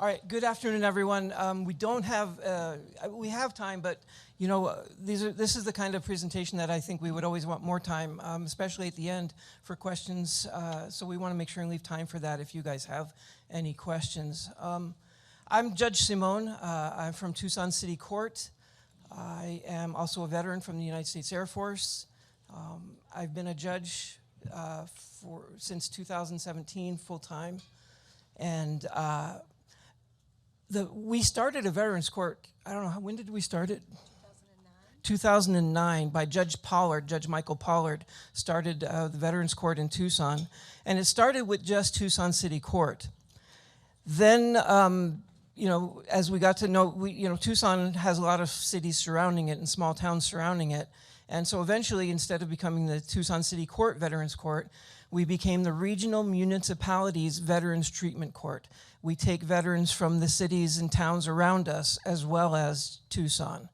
All right, good afternoon, everyone. We have time, but you know, this is the kind of presentation that I think we would always want more time, especially at the end for questions. So we want to make sure and leave time for that if you guys have any questions. I'm Judge Simone. I'm from Tucson City Court. I am also a veteran from the United States Air Force. I've been a judge since 2017, full-time. And we started a Veterans Court, I don't know, when did we start it? 2009 by Judge Pollard, Judge Michael Pollard, started the Veterans Court in Tucson. And it started with just Tucson City Court. Then, you know, as we got to know, Tucson has a lot of cities surrounding it and small towns surrounding it. And so eventually, instead of becoming the Tucson City Court Veterans Court, we became the Regional Municipalities Veterans Treatment Court. We take veterans from the cities and towns around us as well as Tucson.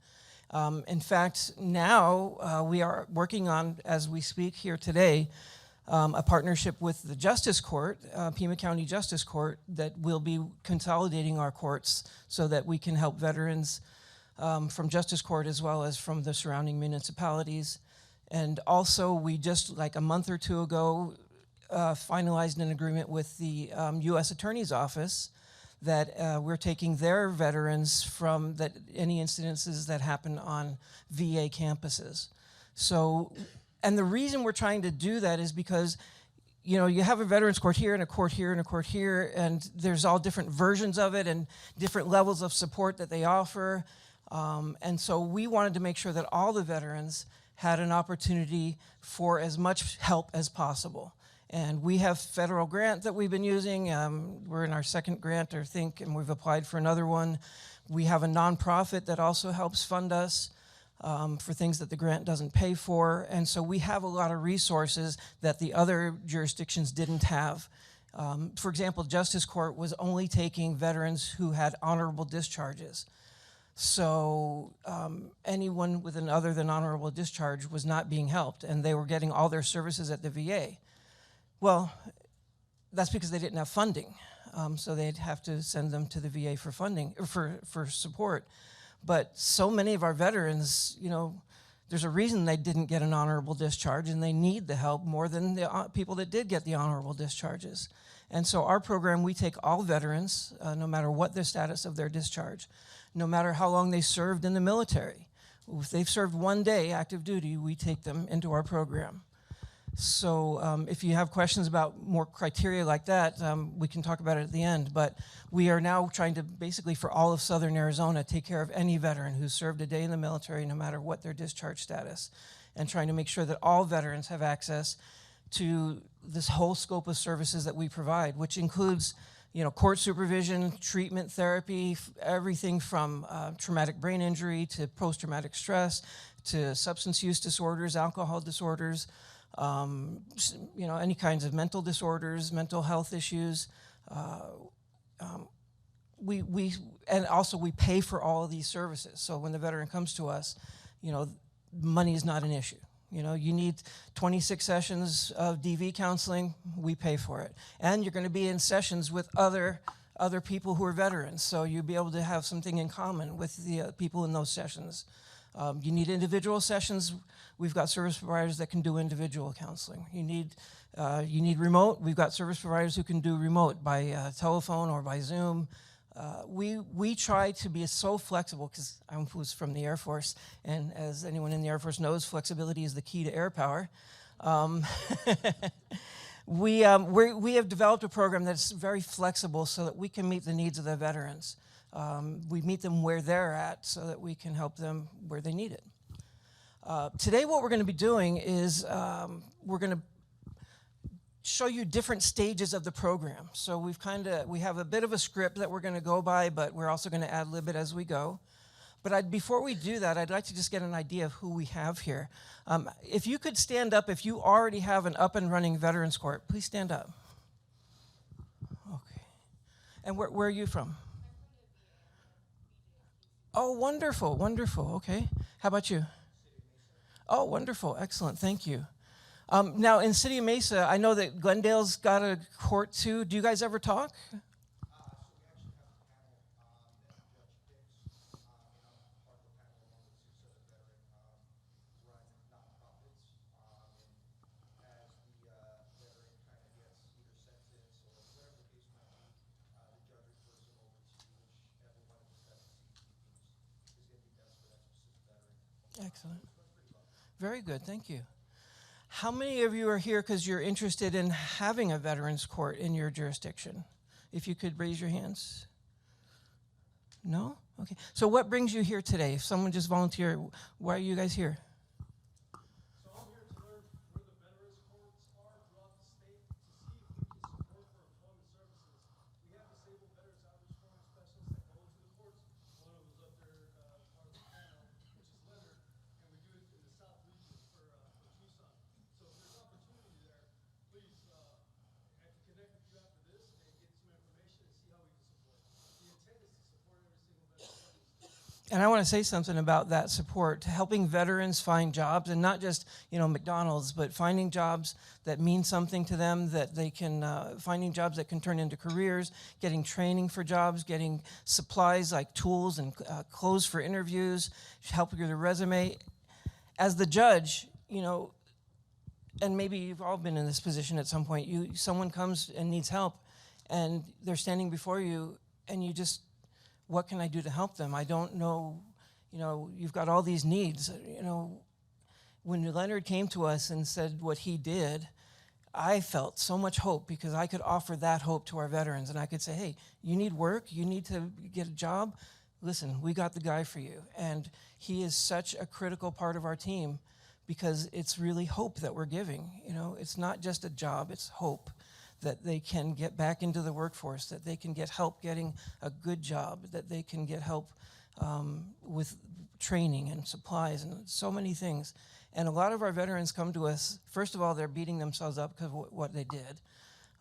In fact, now we are working on, as we speak here today, a partnership with the Justice Court, Pima County Justice Court, that will be consolidating our courts so that we can help veterans from Justice Court as well as from the surrounding municipalities. And also, we just like a month or two ago finalized an agreement with the U.S. Attorney's Office that we're taking their veterans from any incidences that happen on VA campuses. So, and the reason we're trying to do that is because, you know, you have a veterans court here and a court here and a court here, and there's all different versions of it and different levels of support that they offer. And so we wanted to make sure that all the veterans had an opportunity for as much help as possible. And we have federal grant that we've been using. We're in our second grant, I think, and we've applied for another one. We have a nonprofit that also helps fund us for things that the grant doesn't pay for. And so we have a lot of resources that the other jurisdictions didn't have. For example, Justice Court was only taking veterans who had honorable discharges. So anyone with an other than honorable discharge was not being helped, and they were getting all their services at the VA. Well, that's because they didn't have funding, so they'd have to send them to the VA for funding, or for support. But so many of our veterans, you know, there's a reason they didn't get an honorable discharge, and they need the help more than the people that did get the honorable discharges. And so our program, we take all veterans, no matter what the status of their discharge, no matter how long they served in the military. If they've served one day active duty, we take them into our program. So if you have questions about more criteria like that, we can talk about it at the end. But we are now trying to basically, for all of Southern Arizona, take care of any veteran who served a day in the military, no matter what their discharge status, and trying to make sure that all veterans have access to this whole scope of services that we provide, which includes, you know, court supervision, treatment, therapy, everything from traumatic brain injury to post-traumatic stress to substance use disorders, alcohol disorders, you know, any kinds of mental disorders, mental health issues. And also we pay for all of these services. So when the veteran comes to us, you know, money is not an issue. You know, you need 26 sessions of DV counseling, we pay for it. And you're going to be in sessions with other people who are veterans, so you'll be able to have something in common with the people in those sessions. You need individual sessions. We've got service providers that can do individual counseling. You need remote. We've got service providers who can do remote by telephone or by Zoom. We try to be so flexible, because I was from the Air Force, and as anyone in the Air Force knows, flexibility is the key to air power. We have developed a program that's very flexible so that we can meet the needs of the veterans. We meet them where they're at so that we can help them where they need it. Today what we're going to be doing is we're going to show you different stages of the program. So we have a bit of a script that we're going to go by, but we're also going to ad-lib it as we go. But before we do that, I'd like to just get an idea of who we have here. If you could stand up, if you already have an up and running Veterans Court, please stand up. Okay. And where are you from? Oh, wonderful, wonderful, okay. How about you? Oh, wonderful, excellent, thank you. Now, in City of Mesa, I know that Glendale's got a court too. Do you guys ever talk? Excellent. Very good, thank you. How many of you are here because you're interested in having a veterans court in your jurisdiction? If you could raise your hands. No? Okay. So what brings you here today? If someone just volunteered, why are you guys here? So I'm here to learn where the veterans courts are throughout the state to see if we can support for employment services. We have disabled veterans outreach forum specialists that go into the courts. One of them is up there, part of the panel, which is Leonard, and we do it in the South region for Tucson. So if there's opportunity there, please, I can connect with you after this and get some information and see how we can support. The intent is to support every single veteran. And I want to say something about that support, helping veterans find jobs, and not just, McDonald's, but finding jobs that mean something to them, that they can, finding jobs that can turn into careers, getting training for jobs, getting supplies like tools and clothes for interviews, help with your resume. As the judge, and maybe you've all been in this position at some point, someone comes and needs help, and they're standing before you, and you just, what can I do to help them? I don't know, you've got all these needs. When Leonard came to us and said what he did, I felt so much hope because I could offer that hope to our veterans. And I could say, hey, you need work, you need to get a job. Listen, we got the guy for you. And he is such a critical part of our team because it's really hope that we're giving. It's not just a job, it's hope that they can get back into the workforce, that they can get help getting a good job, that they can get help with training and supplies and so many things. And a lot of our veterans come to us, first of all, they're beating themselves up because of what they did.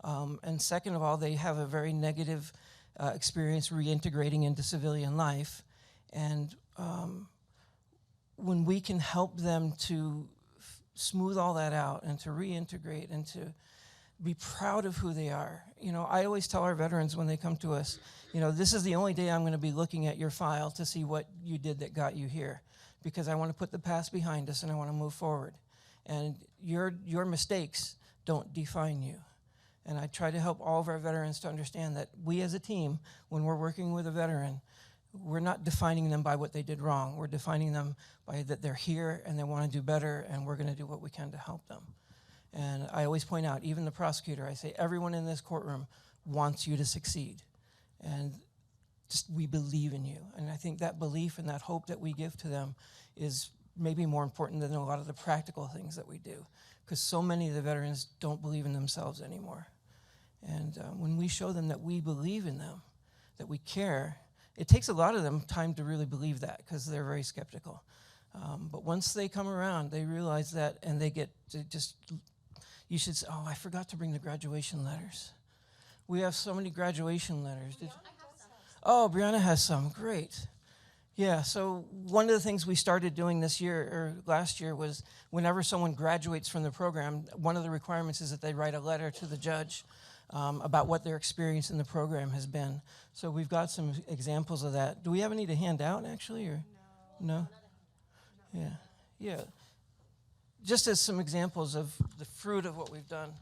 And second of all, they have a very negative experience reintegrating into civilian life. And when we can help them to smooth all that out and to reintegrate and to be proud of who they are. I always tell our veterans when they come to us, this is the only day I'm going to be looking at your file to see what you did that got you here, because I want to put the past behind us and I want to move forward. And your mistakes don't define you. And I try to help all of our veterans to understand that we as a team, when we're working with a veteran, we're not defining them by what they did wrong. We're defining them by that they're here and they want to do better, and we're going to do what we can to help them. And I always point out, even the prosecutor, I say, everyone in this courtroom wants you to succeed. And just we believe in you. And I think that belief and that hope that we give to them is maybe more important than a lot of the practical things that we do. Because so many of the veterans don't believe in themselves anymore. And when we show them that we believe in them, that we care, it takes a lot of them time to really believe that because they're very skeptical. But once they come around, they realize that, and they get to just... You should say, I forgot to bring the graduation letters. We have so many graduation letters. Brianna has some. Great. Yeah, so one of the things we started doing this year, or last year, was whenever someone graduates from the program, one of the requirements is that they write a letter to the judge about what their experience in the program has been. So we've got some examples of that. Do we have any to hand out, actually? Or no? Yeah. Just as some examples of the fruit of what we've done.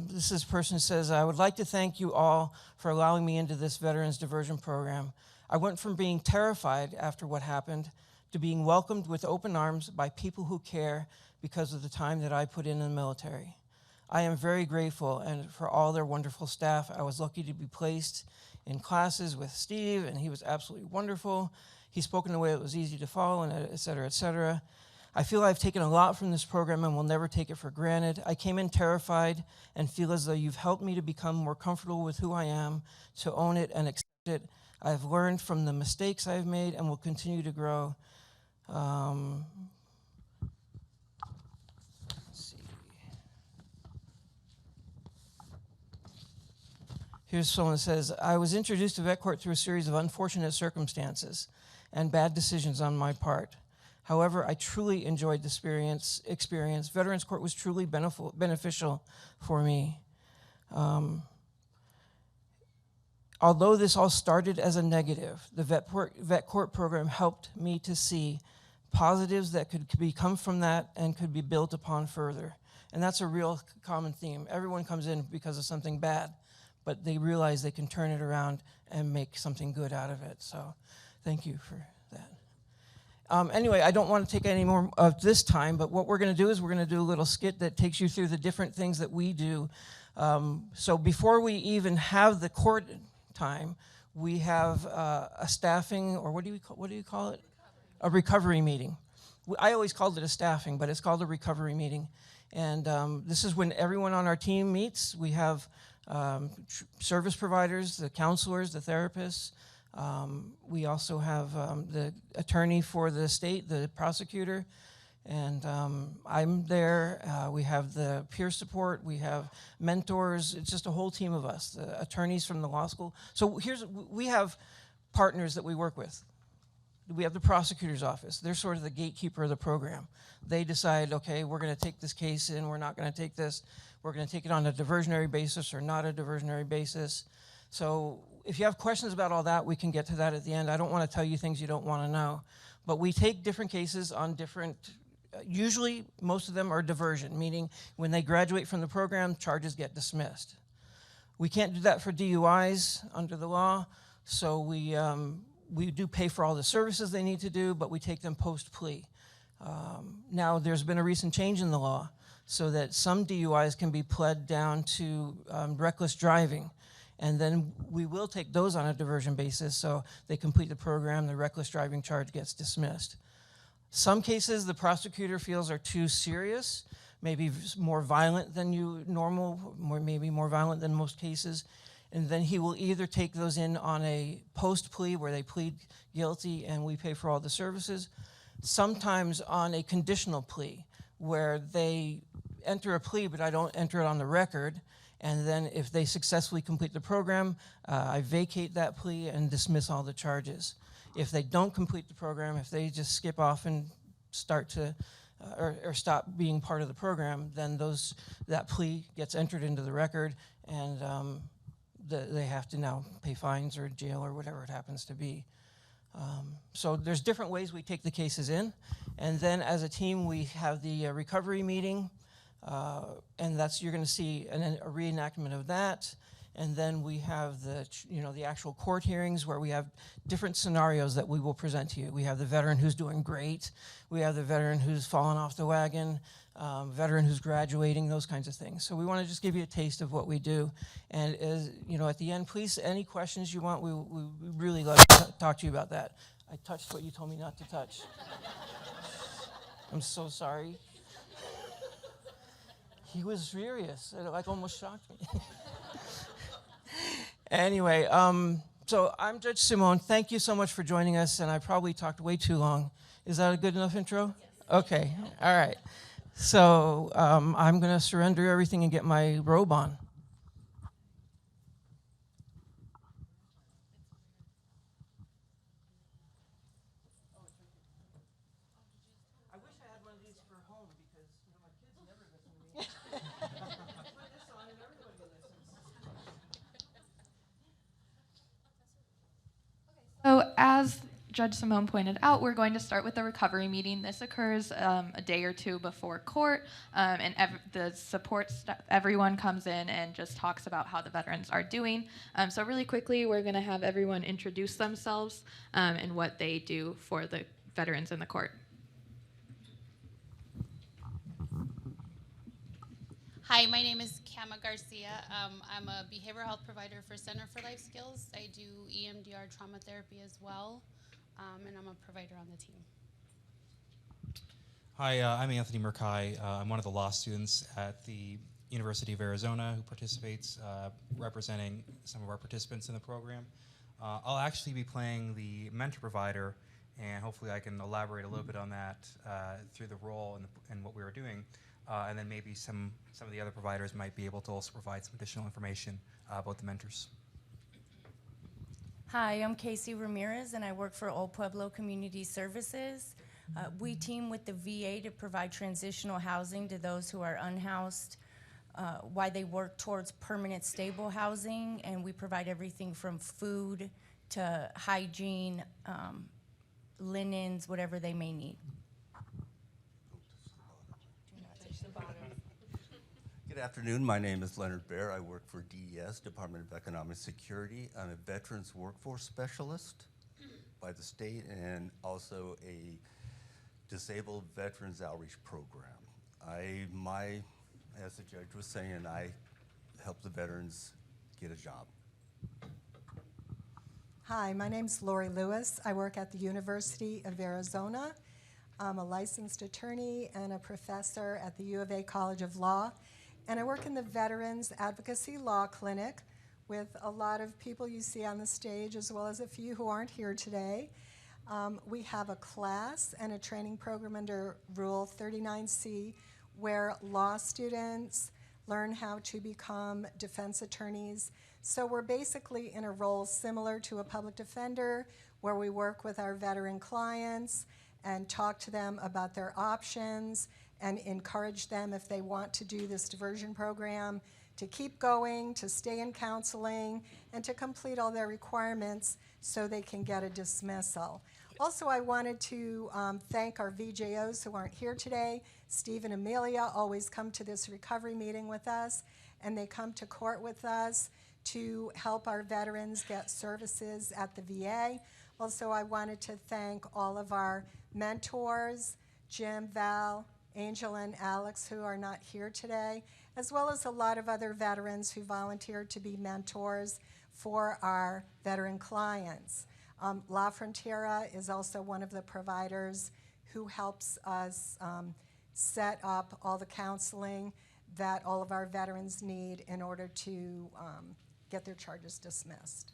This person says, I would like to thank you all for allowing me into this Veterans Diversion Program. I went from being terrified after what happened to being welcomed with open arms by people who care because of the time that I put in the military. I am very grateful and for all their wonderful staff. I was lucky to be placed in classes with Steve, and he was absolutely wonderful. He spoke in a way that was easy to follow, and et cetera, et cetera. I feel I've taken a lot from this program and will never take it for granted. I came in terrified and feel as though you've helped me to become more comfortable with who I am, to own it and accept it. I've learned from the mistakes I've made and will continue to grow. Let's see. Here's someone that says, I was introduced to vet court through a series of unfortunate circumstances and bad decisions on my part. However, I truly enjoyed the experience. Veterans Court was truly beneficial for me. Although this all started as a negative, the vet court program helped me to see positives that could come from that and could be built upon further. And that's a real common theme. Everyone comes in because of something bad, but they realize they can turn it around and make something good out of it. So thank you for that. Anyway, I don't want to take any more of this time, but what we're going to do is we're going to do a little skit that takes you through the different things that we do. So before we even have the court time, we have a staffing, or what do you call it? A recovery meeting. I always called it a staffing, but it's called a recovery meeting. And this is when everyone on our team meets. We have service providers, the counselors, the therapists. We also have the attorney for the state, the prosecutor, and I'm there. We have the peer support. We have mentors. It's just a whole team of us, the attorneys from the law school. So we have partners that we work with. We have the prosecutor's office. They're sort of the gatekeeper of the program. They decide, okay, we're going to take this case in. We're not going to take this. We're going to take it on a diversionary basis or not a diversionary basis. So if you have questions about all that, we can get to that at the end. I don't want to tell you things you don't want to know. But we take different cases on different, usually most of them are diversion, meaning when they graduate from the program, charges get dismissed. We can't do that for DUIs under the law, so we do pay for all the services they need to do, but we take them post-plea. Now, there's been a recent change in the law so that some DUIs can be pled down to reckless driving, and then we will take those on a diversion basis, so they complete the program, the reckless driving charge gets dismissed. Some cases the prosecutor feels are too serious, maybe more violent than maybe more violent than most cases, and then he will either take those in on a post-plea where they plead guilty and we pay for all the services, sometimes on a conditional plea where they enter a plea but I don't enter it on the record, and then if they successfully complete the program, I vacate that plea and dismiss all the charges. If they don't complete the program, if they just skip off and start to or stop being part of the program, then that plea gets entered into the record, and they have to now pay fines or jail or whatever it happens to be. So there's different ways we take the cases in, and then as a team we have the recovery meeting, and you're going to see a reenactment of that. And then we have the actual court hearings where we have different scenarios that we will present to you. We have the veteran who's doing great. We have the veteran who's fallen off the wagon, veteran who's graduating, those kinds of things. So we want to just give you a taste of what we do. And at the end, please, any questions you want, we really love to talk to you about that. I touched what you told me not to touch. I'm so sorry. He was furious. It almost shocked me. Anyway, so I'm Judge Simone. Thank you so much for joining us, and I probably talked way too long. Is that a good enough intro? Yes. Okay, all right. So I'm going to surrender everything and get my robe on. I wish I had one of these for home because my kids never listen to me. Put this on and everybody listens. So as Judge Simone pointed out, we're going to start with the recovery meeting. This occurs a day or two before court, and the support staff, everyone comes in and just talks about how the veterans are doing. So really quickly, we're going to have everyone introduce themselves and what they do for the veterans in the court. Hi, my name is Kama Garcia. I'm a behavioral health provider for Center for Life Skills. I do EMDR trauma therapy as well, and I'm a provider on the team. Hi, I'm Anthony Mercai. I'm one of the law students at the University of Arizona who participates, representing some of our participants in the program. I'll actually be playing the mentor provider, and hopefully I can elaborate a little bit on that through the role and what we were doing. And then maybe some of the other providers might be able to also provide some additional information about the mentors. Hi, I'm Casey Ramirez, and I work for Old Pueblo Community Services. We team with the VA to provide transitional housing to those who are unhoused while they work towards permanent stable housing, and we provide everything from food to hygiene, linens, whatever they may need. Good afternoon. My name is Leonard Bear. I work for DES, Department of Economic Security. I'm a Veterans Workforce Specialist. by the state and also a disabled veterans outreach program. As the judge was saying, I help the veterans get a job. Hi, my name's Lori Lewis. I work at the University of Arizona. I'm a licensed attorney and a professor at the U of A College of Law. And I work in the Veterans Advocacy Law Clinic with a lot of people you see on the stage, as well as a few who aren't here today. We have a class and a training program under Rule 39C where law students learn how to become defense attorneys. So we're basically in a role similar to a public defender, where we work with our veteran clients and talk to them about their options and encourage them, if they want to do this diversion program, to keep going, to stay in counseling, and to complete all their requirements so they can get a dismissal. Also, I wanted to thank our VJOs who aren't here today. Steve and Amelia always come to this recovery meeting with us, and they come to court with us to help our veterans get services at the VA. Also, I wanted to thank all of our mentors, Jim, Val, Angel, and Alex, who are not here today, as well as a lot of other veterans who volunteered to be mentors for our veteran clients. La Frontera is also one of the providers who helps us set up all the counseling that all of our veterans need in order to get their charges dismissed.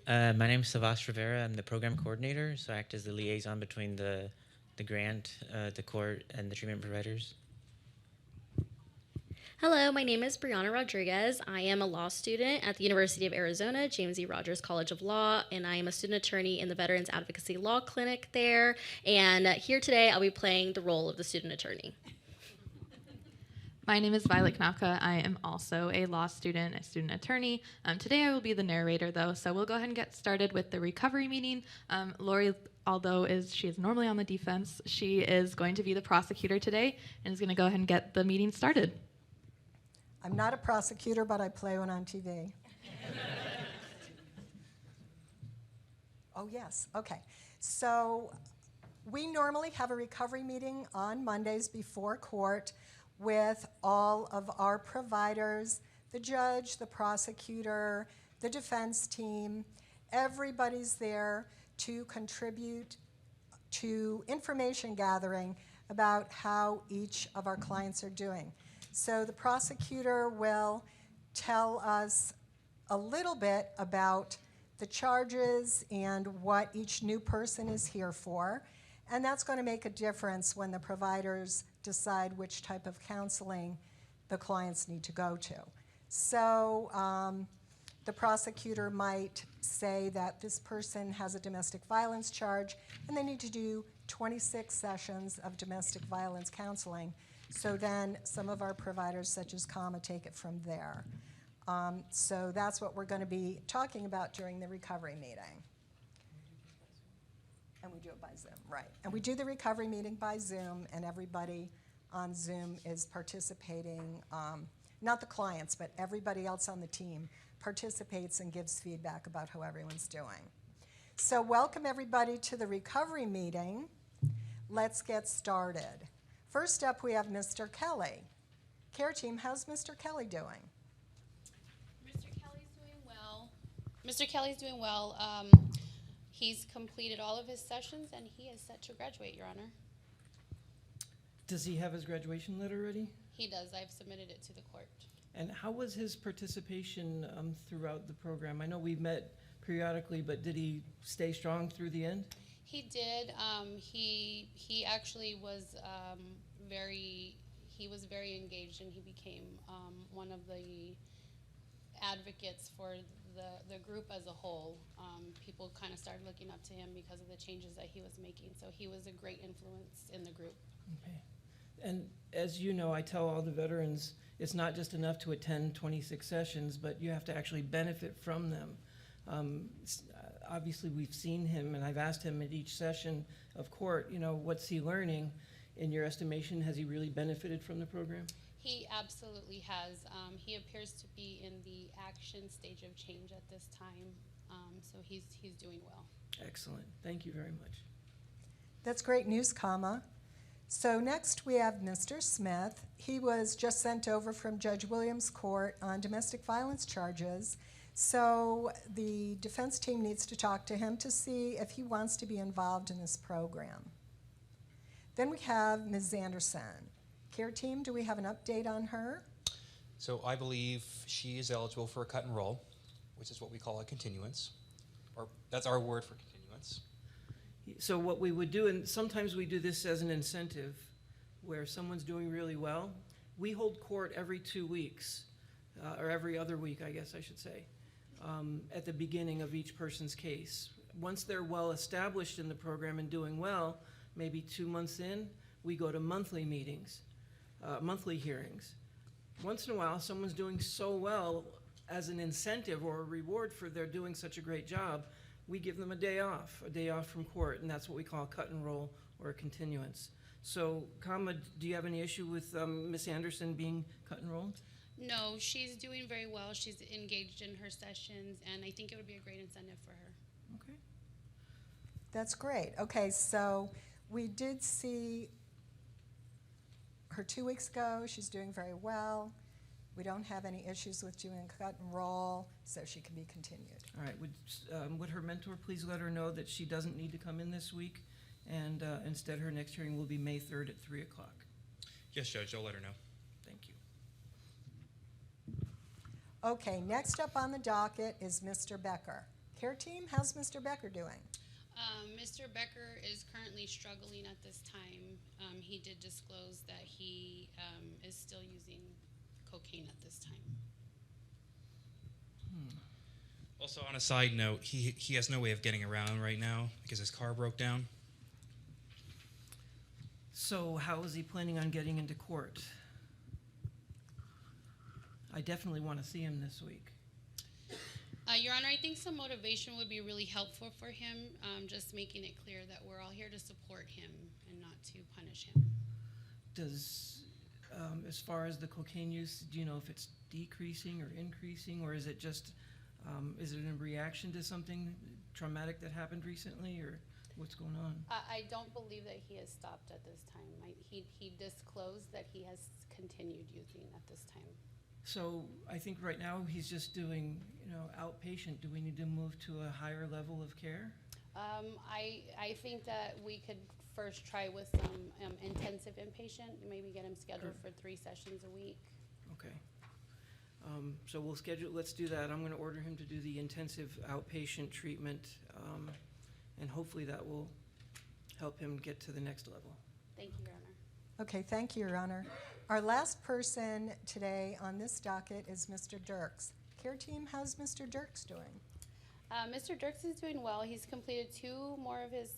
My name is Savas Rivera. I'm the program coordinator, so I act as the liaison between the grant, the court, and the treatment providers. Hello, my name is Brianna Rodriguez. I am a law student at the University of Arizona, James E. Rogers College of Law, and I am a student attorney in the Veterans Advocacy Law Clinic there. And here today, I'll be playing the role of the student attorney. My name is Violet Knapka. I am also a law student, a student attorney. Today I will be the narrator, though, so we'll go ahead and get started with the recovery meeting. Lori, although she is normally on the defense, she is going to be the prosecutor today and is going to go ahead and get the meeting started. I'm not a prosecutor, but I play one on TV. Oh, yes. Okay. So we normally have a recovery meeting on Mondays before court with all of our providers, the judge, the prosecutor, the defense team. Everybody's there to contribute to information gathering about how each of our clients are doing. So the prosecutor will tell us a little bit about the charges and what each new person is here for, and that's going to make a difference when the providers decide which type of counseling the clients need to go to. So the prosecutor might say that this person has a domestic violence charge and they need to do 26 sessions of domestic violence counseling. So then some of our providers, such as CAMA, take it from there. So that's what we're going to be talking about during the recovery meeting. And we do it by Zoom, right. And we do the recovery meeting by Zoom, and everybody on Zoom is participating, not the clients, but everybody else on the team participates and gives feedback about how everyone's doing. So welcome everybody to the recovery meeting. Let's get started. First up, we have Mr. Kelly. Care team, how's Mr. Kelly doing? Mr. Kelly's doing well. Mr. Kelly's doing well. He's completed all of his sessions and he is set to graduate, Your Honor. Does he have his graduation letter ready? He does. I've submitted it to the court. And how was his participation throughout the program? I know we've met periodically, but did he stay strong through the end? He did. He actually was very engaged, and he became one of the advocates for the group as a whole. People kind of started looking up to him because of the changes that he was making. So he was a great influence in the group. Okay. And as you know, I tell all the veterans, it's not just enough to attend 26 sessions, but you have to actually benefit from them. Obviously, we've seen him, and I've asked him at each session of court, what's he learning? In your estimation, has he really benefited from the program? He absolutely has. He appears to be in the action stage of change at this time, so he's doing well. Excellent. Thank you very much. That's great news, comma. So next we have Mr. Smith. He was just sent over from Judge Williams' court on domestic violence charges. So the defense team needs to talk to him to see if he wants to be involved in this program. Then we have Ms. Anderson. Care team, do we have an update on her? So I believe she is eligible for a cut and roll, which is what we call a continuance, or that's our word for continuance. So what we would do, and sometimes we do this as an incentive, where someone's doing really well, we hold court every 2 weeks, or every other week, I guess I should say, at the beginning of each person's case. Once they're well established in the program and doing well, maybe 2 months in, we go to monthly meetings, monthly hearings. Once in a while, someone's doing so well as an incentive or a reward for their doing such a great job, we give them a day off from court, and that's what we call a cut and roll or a continuance. So, Kama, do you have any issue with Ms. Anderson being cut and rolled? No, she's doing very well. She's engaged in her sessions, and I think it would be a great incentive for her. Okay. That's great. Okay, so we did see her 2 weeks ago. She's doing very well. We don't have any issues with doing cut and roll, so she can be continued. All right, would her mentor please let her know that she doesn't need to come in this week, and instead her next hearing will be May 3rd at 3 o'clock. Yes, Judge, I'll let her know. Thank you. Okay, next up on the docket is Mr. Becker. Care team, how's Mr. Becker doing? Mr. Becker is currently struggling at this time. He did disclose that he is still using cocaine at this time. Also, on a side note, he has no way of getting around right now because his car broke down. So how is he planning on getting into court? I definitely want to see him this week. Your Honor, I think some motivation would be really helpful for him, just making it clear that we're all here to support him and not to punish him. Does, as far as the cocaine use, do you know if it's decreasing or increasing, or is it just, is it in reaction to something traumatic that happened recently, or what's going on? I don't believe that he has stopped at this time. He disclosed that he has continued using at this time. So I think right now he's just doing, outpatient. Do we need to move to a higher level of care? I think that we could first try with some intensive inpatient, maybe get him scheduled for 3 sessions a week. Okay. So let's do that. I'm going to order him to do the intensive outpatient treatment, and hopefully that will help him get to the next level. Thank you, Your Honor. Okay, thank you, Your Honor. Our last person today on this docket is Mr. Dirks. Care team, how's Mr. Dirks doing? Mr. Dirks is doing well. He's completed 2 more of his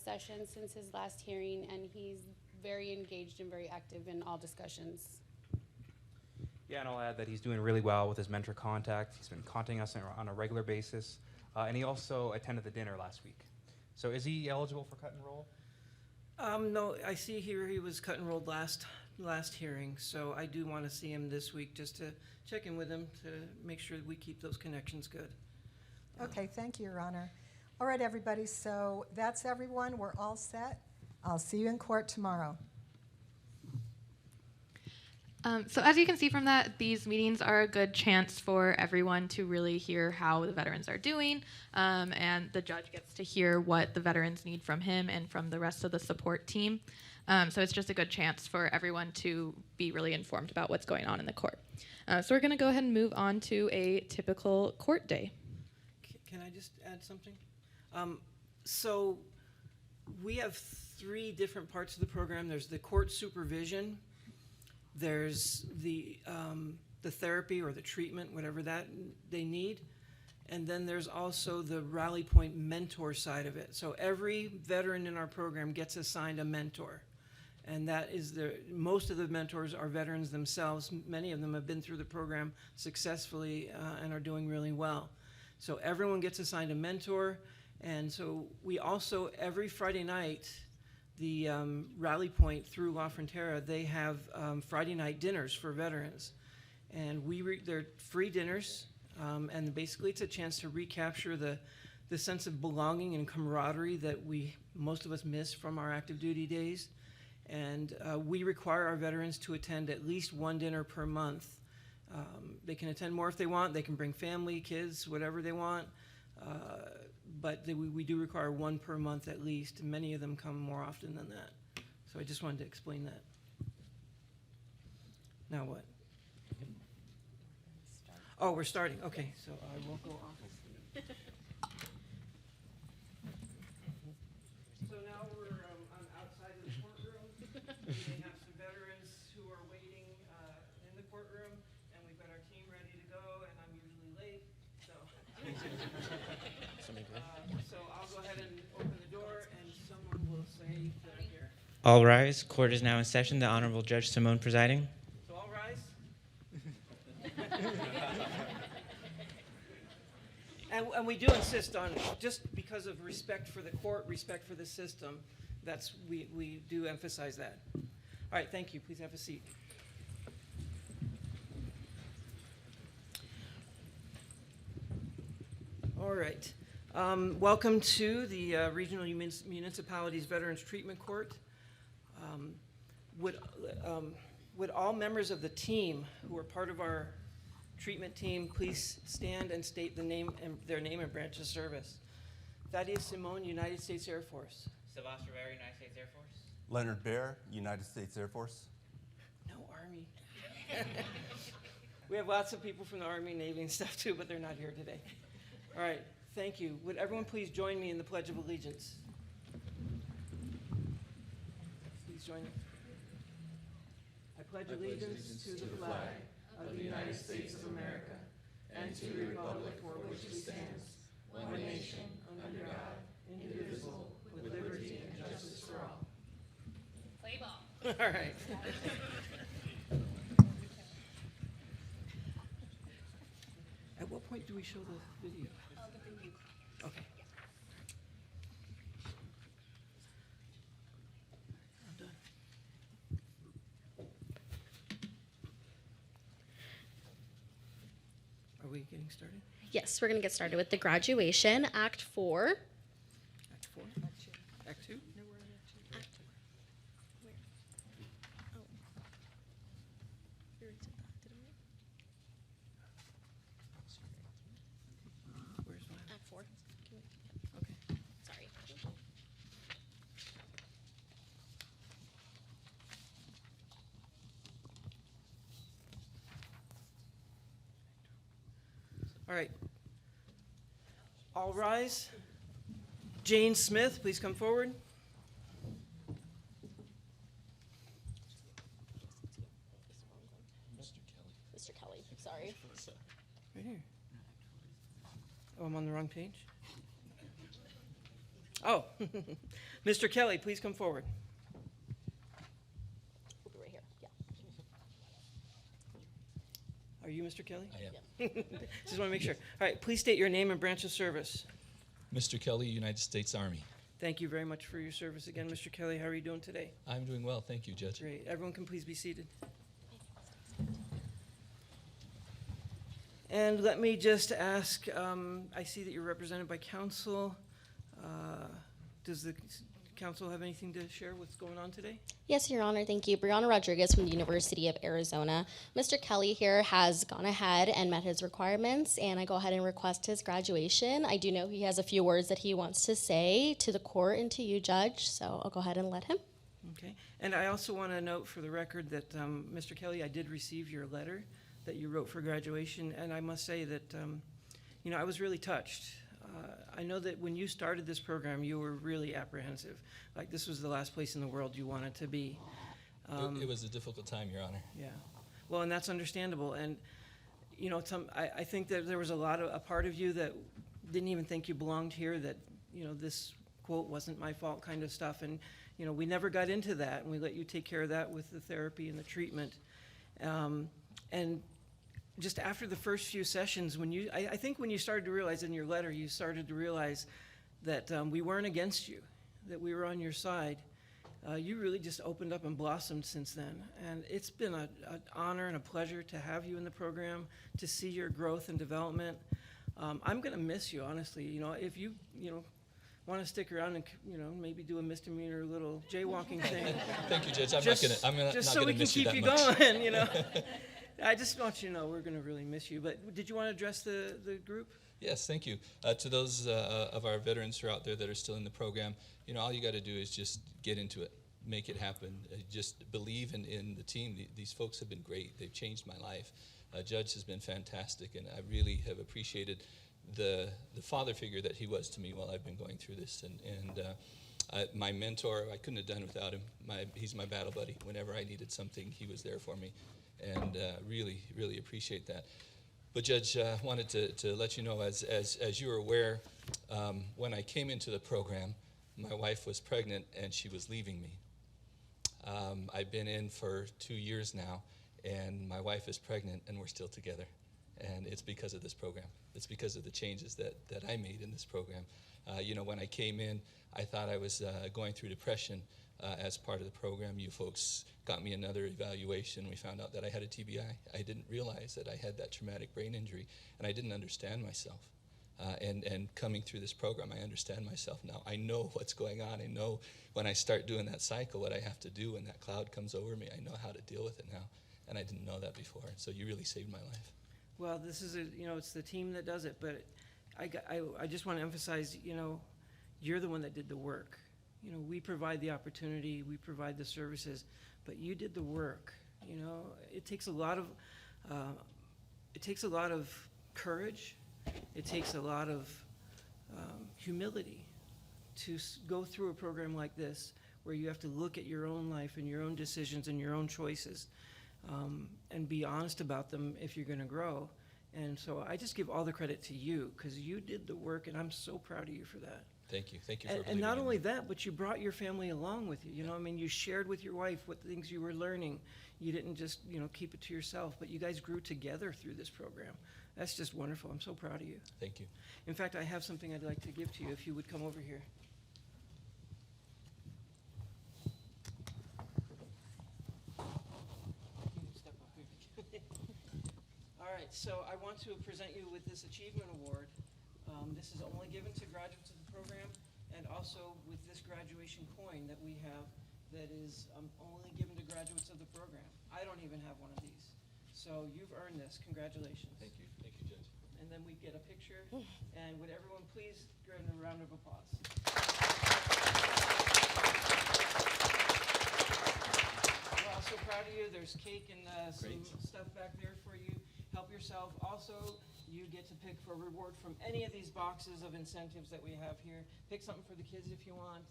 sessions since his last hearing, and he's very engaged and very active in all discussions. Yeah, and I'll add that he's doing really well with his mentor contact. He's been contacting us on a regular basis, and he also attended the dinner last week. So is he eligible for cut and roll? No, I see here he was cut and rolled last hearing, so I do want to see him this week just to check in with him to make sure that we keep those connections good. Okay, thank you, Your Honor. All right, everybody, so that's everyone. We're all set. I'll see you in court tomorrow. So as you can see from that, these meetings are a good chance for everyone to really hear how the veterans are doing, and the judge gets to hear what the veterans need from him and from the rest of the support team. So it's just a good chance for everyone to be really informed about what's going on in the court. So we're going to go ahead and move on to a typical court day. Can I just add something? So we have 3 different parts of the program. There's the court supervision. There's the therapy or the treatment, whatever that they need. And then there's also the Rally Point mentor side of it. So every veteran in our program gets assigned a mentor. And that is most of the mentors are veterans themselves. Many of them have been through the program successfully and are doing really well. So everyone gets assigned a mentor. And so we also, every Friday night, the rally point through La Frontera, they have Friday night dinners for veterans. And they're free dinners, and basically it's a chance to recapture the sense of belonging and camaraderie that most of us miss from our active duty days. And we require our veterans to attend at least one dinner per month. They can attend more if they want. They can bring family, kids, whatever they want. But we do require one per month at least. Many of them come more often than that. So I just wanted to explain that. Now what? Oh, we're starting. Okay, so I will go off. So now we're on outside of the courtroom. We have some veterans who are waiting in the courtroom, and we've got our team ready to go, and I'm usually late, so. So I'll go ahead and open the door, and someone will say that I'm here. All rise. Court is now in session. The Honorable Judge Simone presiding. So all rise. And we do insist on, just because of respect for the court, respect for the system, we do emphasize that. All right, thank you. Please have a seat. All right. Welcome to the Regional Municipalities Veterans Treatment Court. Would all members of the team who are part of our treatment team please stand and state their name and branch of service? Thaddeus Simone, United States Air Force. Savas Rivera, United States Air Force. Leonard Bear, United States Air Force. No Army. We have lots of people from the Army, Navy, and stuff too, but they're not here today. All right, thank you. Would everyone please join me in the Pledge of Allegiance? Please join me. I pledge allegiance to the flag of the United States of America and to the republic for which it stands, one nation, under God, indivisible, with liberty and justice for all. Play ball. All right. At what point do we show the video? Okay. I'm done. Are we getting started? Yes, we're going to get started with the graduation, Act 4. Act 4? Act 2? Where? Oh. We already did that, didn't we? Where's mine? Act 4. Okay. Sorry. All right. All rise. Jane Smith, please come forward. Mr. Kelly, sorry. Right here. Oh, I'm on the wrong page? Oh, Mr. Kelly, please come forward. We'll be right here. Yeah. Are you Mr. Kelly? I am. Just want to make sure. All right, please state your name and branch of service. Mr. Kelly, United States Army. Thank you very much for your service again, Mr. Kelly. How are you doing today? I'm doing well, thank you, Judge. Great. Everyone can please be seated. And let me just ask, I see that you're represented by counsel. Does the council have anything to share what's going on today? Yes, Your Honor, thank you. Brianna Rodriguez from the University of Arizona. Mr. Kelly here has gone ahead and met his requirements, and I go ahead and request his graduation. I do know he has a few words that he wants to say to the court and to you, Judge, so I'll go ahead and let him. Okay. And I also want to note for the record that, Mr. Kelly, I did receive your letter that you wrote for graduation, and I must say that, I was really touched. I know that when you started this program, you were really apprehensive. Like this was the last place in the world you wanted to be. It was a difficult time, Your Honor. Yeah. Well, and that's understandable. And, I think that there was a part of you that didn't even think you belonged here, that, this quote wasn't my fault kind of stuff. And, we never got into that, and we let you take care of that with the therapy and the treatment. And just after the first few sessions, I think when you started to realize in your letter, you started to realize that we weren't against you, that we were on your side. you really just opened up and blossomed since then. And it's been an honor and a pleasure to have you in the program, to see your growth and development. I'm going to miss you, honestly. You know, if you want to stick around and, maybe do a misdemeanor little jaywalking thing. Thank you, Judge. Just I'm not so gonna we can miss you keep that you much. going, I just want you to know we're going to really miss you. But did you want to address the group? Yes, thank you. To those of our veterans who are out there that are still in the program, all you got to do is just get into it, make it happen. Just believe in the team. These folks have been great. They've changed my life. Judge has been fantastic, and I really have appreciated the father figure that he was to me while I've been going through this. And my mentor, I couldn't have done without him. He's my battle buddy. Whenever I needed something, he was there for me, and really, really appreciate that. But Judge, wanted to let you know, as you are aware, when I came into the program, my wife was pregnant and she was leaving me. I've been in for 2 years now, and my wife is pregnant, and we're still together. And it's because of this program. It's because of the changes that I made in this program. When I came in, I thought I was going through depression as part of the program. You folks got me another evaluation. We found out that I had a TBI. I didn't realize that I had that traumatic brain injury, and I didn't understand myself. And coming through this program, I understand myself now. I know what's going on. I know when I start doing that cycle what I have to do when that cloud comes over me. I know how to deal with it now, and I didn't know that before. So you really saved my life. Well, this is it's the team that does it, but I just want to emphasize, you're the one that did the work. We provide the opportunity, we provide the services, but you did the work. It takes a lot of courage. It takes a lot of humility to go through a program like this, where you have to look at your own life and your own decisions and your own choices, and be honest about them if you're going to grow. And so I just give all the credit to you, because you did the work, and I'm so proud of you for that. Thank you. Thank you for believing And not in only me. that, but you brought your family along with you. You shared with your wife what things you were learning. You didn't just, keep it to yourself, but you guys grew together through this program. That's just wonderful. I'm so proud of you. Thank you. In fact, I have something I'd like to give to you if you would come over here. Step up here. All right, so I want to present you with this Achievement Award. This is only given to graduates of the program, and also with this graduation coin that we have that is only given to graduates of the program. I don't even have one of these. So you've earned this. Congratulations. Thank you, Judge. And then we get a picture. And would everyone please give a round of applause? We're also proud of you. There's cake and some stuff back there for you. Help yourself. Also, you get to pick for a reward from any of these boxes of incentives that we have here. Pick something for the kids if you want.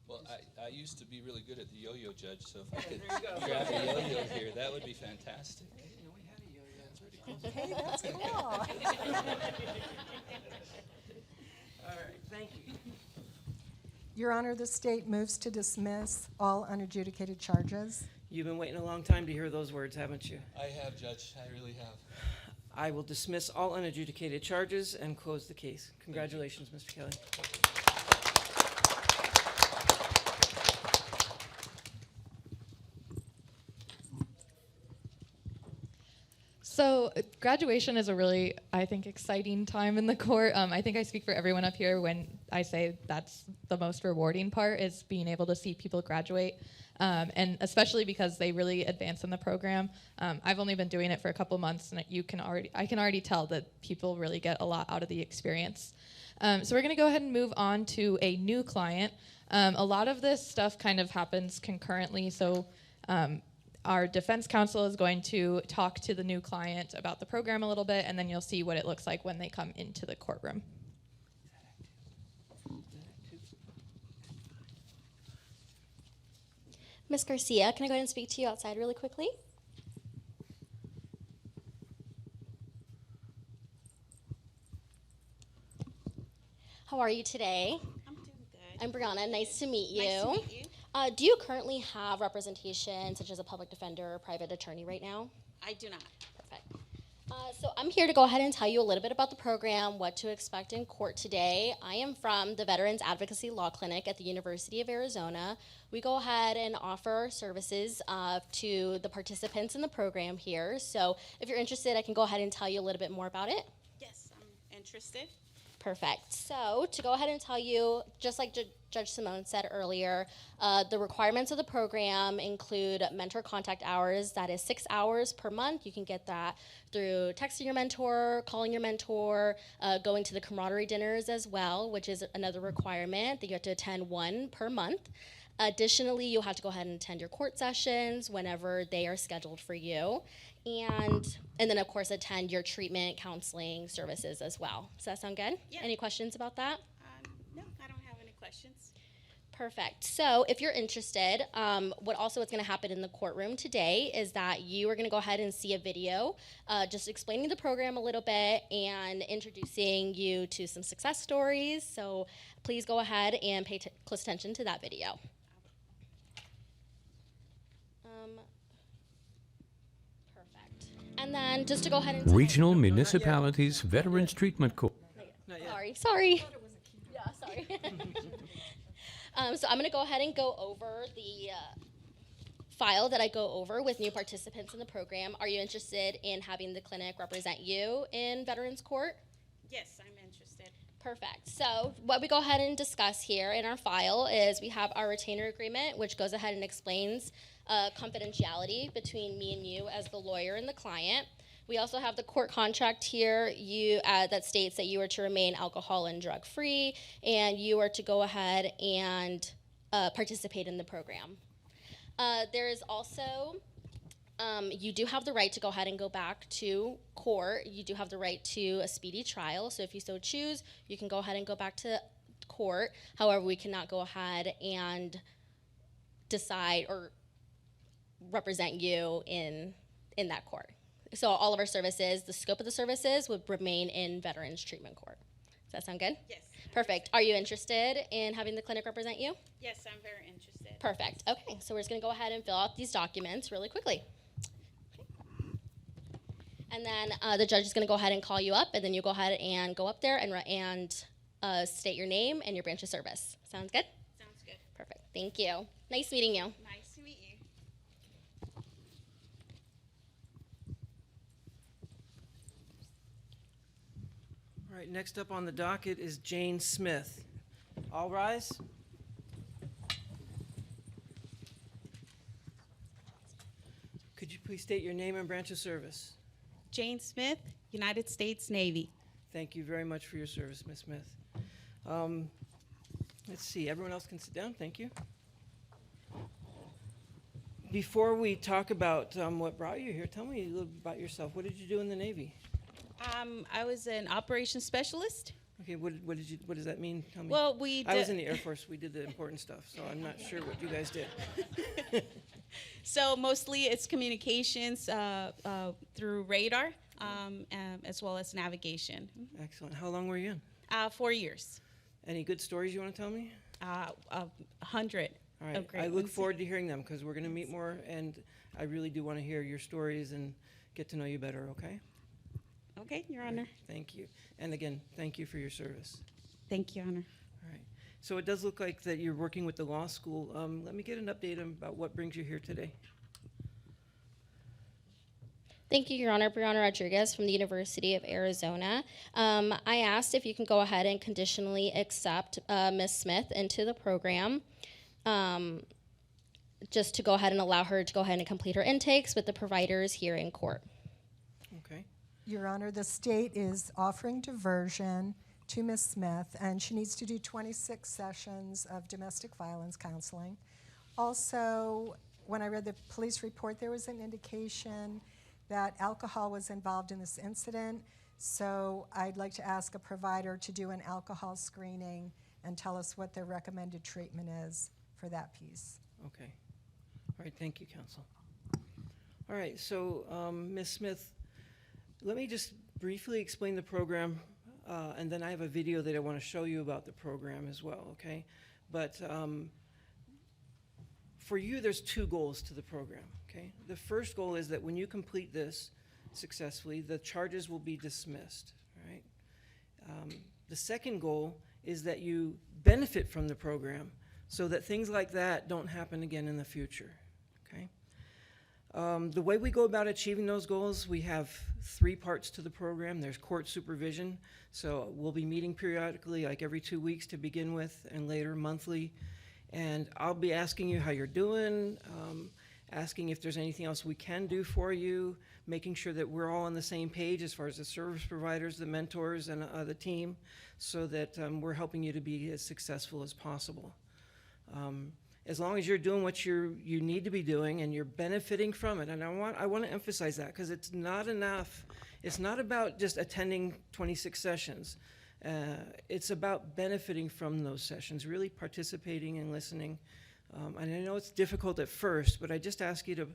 Well, I used to be really good at the yo-yo, Judge, so if I could there you go. grab a yo-yo here, that would be fantastic. I didn't know we had a yo-yo. That's pretty cool. Hey, that's cool. All right, thank you. Your Honor, the state moves to dismiss all unadjudicated charges. You've been waiting a long time to hear those words, haven't you? I have, Judge. I really have. I will dismiss all unadjudicated charges and close the case. Congratulations, Mr. Kelly. So graduation is a really, I think, exciting time in the court. I think I speak for everyone up here when I say that's the most rewarding part, is being able to see people graduate, and especially because they really advance in the program. I've only been doing it for a couple months, and I can already tell that people really get a lot out of the experience. So we're going to go ahead and move on to a new client. A lot of this stuff kind of happens concurrently, so our defense counsel is going to talk to the new client about the program a little bit, and then you'll see what it looks like when they come into the courtroom. Ms. Garcia, can I go ahead and speak to you outside really quickly? How are you today? I'm doing good. I'm Brianna. Nice to meet you. Nice to meet you. Do you currently have representation, such as a public defender or private attorney right now? I do not. Perfect. So I'm here to go ahead and tell you a little bit about the program, what to expect in court today. I am from the Veterans Advocacy Law Clinic at the University of Arizona. We go ahead and offer services to the participants in the program here. So if you're interested, I can go ahead and tell you a little bit more about it. Yes, I'm interested. Perfect. So to go ahead and tell you, just like Judge Simone said earlier, the requirements of the program include mentor contact hours. That is 6 hours per month. You can get that through texting your mentor, calling your mentor, going to the camaraderie dinners as well, which is another requirement that you have to attend 1 per month. Additionally, you'll have to go ahead and attend your court sessions whenever they are scheduled for you. And then, of course, attend your treatment counseling services as well. Does that sound good? Yeah. Any questions about that? No, I don't have any questions. Perfect. So if you're interested, what's going to happen in the courtroom today is that you are going to go ahead and see a video just explaining the program a little bit and introducing you to some success stories. So please go ahead and pay close attention to that video. Perfect. And then just to go ahead and Regional Municipalities Veterans Treatment Corps. Sorry. Yeah, sorry. So I'm going to go ahead and go over the file that I go over with new participants in the program. Are you interested in having the clinic represent you in Veterans Court? Yes, I'm interested. Perfect. So what we go ahead and discuss here in our file is we have our retainer agreement, which goes ahead and explains confidentiality between me and you as the lawyer and the client. We also have the court contract here that states that you are to remain alcohol and drug free, and you are to go ahead and participate in the program. There is also, you do have the right to go ahead and go back to court. You do have the right to a speedy trial, so if you so choose, you can go ahead and go back to court. However, we cannot go ahead and decide or represent you in that court. So all of our services, the scope of the services would remain in Veterans Treatment Court. Does that sound good? Yes. Perfect. Are you interested in having the clinic represent you? Yes, I'm very interested. Perfect. Okay, so we're just going to go ahead and fill out these documents really quickly. And then the judge is going to go ahead and call you up, and then you go ahead and go up there and state your name and your branch of service. Sounds good? Sounds good. Perfect. Thank you. Nice meeting you. Nice to meet you. All right, next up on the docket is Jane Smith. All rise. Could you please state your name and branch of service? Jane Smith, United States Navy. Thank you very much for your service, Ms. Smith. Let's see, everyone else can sit down, thank you. Before we talk about what brought you here, tell me a little bit about yourself. What did you do in the Navy? I was an operations specialist. Okay, what does that mean? Tell me. Well, I was in the Air Force, we did the important stuff, so I'm not sure what you guys did. So mostly it's communications through radar as well as navigation. Excellent. How long were you in? 4 years. Any good stories you want to tell me? 100. All right. Of great I look ones. forward to hearing them because we're going to meet more, and I really do want to hear your stories and get to know you better, okay? Okay, Your Honor. Thank you. And again, thank you for your service. Thank you, Your Honor. All right. So it does look like that you're working with the law school. Let me get an update about what brings you here today. Thank you, Your Honor. Brianna Rodriguez from the University of Arizona. I asked if you can go ahead and conditionally accept Ms. Smith into the program, just to go ahead and allow her to go ahead and complete her intakes with the providers here in court. Okay. Your Honor, the state is offering diversion to Ms. Smith, and she needs to do 26 sessions of domestic violence counseling. Also, when I read the police report, there was an indication that alcohol was involved in this incident, so I'd like to ask a provider to do an alcohol screening and tell us what their recommended treatment is for that piece. Okay. All right, thank you, counsel. All right, so Ms. Smith, let me just briefly explain the program, and then I have a video that I want to show you about the program as well, okay? But for you, there's two goals to the program, okay? The first goal is that when you complete this, successfully, the charges will be dismissed, right? The second goal is that you benefit from the program so that things like that don't happen again in the future, okay? The way we go about achieving those goals, we have 3 parts to the program. There's court supervision, so we'll be meeting periodically, like every 2 weeks to begin with, and later monthly. And I'll be asking you how you're doing, asking if there's anything else we can do for you, making sure that we're all on the same page as far as the service providers, the mentors, and the team, so that we're helping you to be as successful as possible. As long as you're doing what you need to be doing and you're benefiting from it, and I want to emphasize that, because it's not enough. It's not about just attending 26 sessions. It's about benefiting from those sessions, really participating and listening. And I know it's difficult at first, but I just ask you to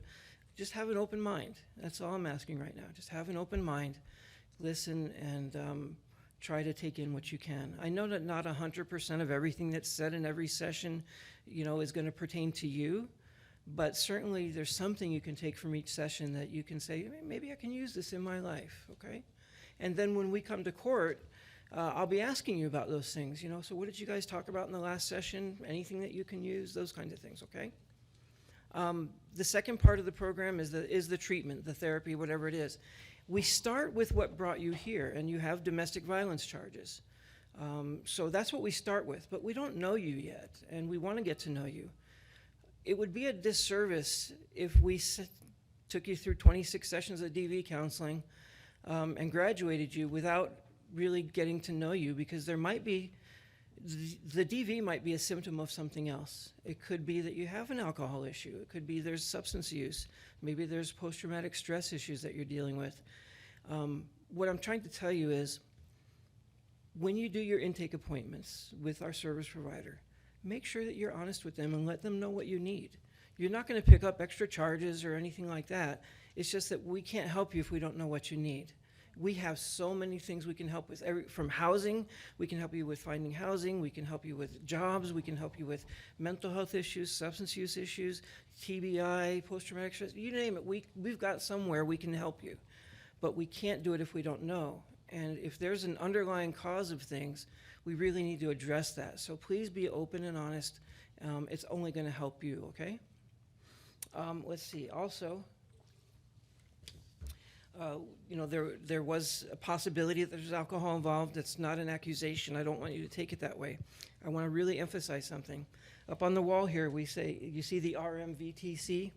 just have an open mind. That's all I'm asking right now. Just have an open mind, listen, and try to take in what you can. I know that not 100% of everything that's said in every session, is going to pertain to you, but certainly there's something you can take from each session that you can say, maybe I can use this in my life, okay? And then when we come to court, I'll be asking you about those things, so what did you guys talk about in the last session? Anything that you can use, those kinds of things, okay? The second part of the program is the treatment, the therapy, whatever it is. We start with what brought you here, and you have domestic violence charges. So that's what we start with, but we don't know you yet, and we want to get to know you. It would be a disservice if we took you through 26 sessions of DV counseling and graduated you without really getting to know you, because there might be, the DV might be a symptom of something else. It could be that you have an alcohol issue. It could be there's substance use. Maybe there's post-traumatic stress issues that you're dealing with. What I'm trying to tell you is, when you do your intake appointments with our service provider, make sure that you're honest with them and let them know what you need. You're not going to pick up extra charges or anything like that. It's just that we can't help you if we don't know what you need. We have so many things we can help with. From housing, we can help you with finding housing, we can help you with jobs, we can help you with mental health issues, substance use issues, TBI, post-traumatic stress, you name it. We've got somewhere we can help you. But we can't do it if we don't know. And if there's an underlying cause of things, we really need to address that. So please be open and honest. It's only going to help you, okay? Let's see. Also, there was a possibility that there's alcohol involved. That's not an accusation. I don't want you to take it that way. I want to really emphasize something. Up on the wall here, we say, you see the RMVTC?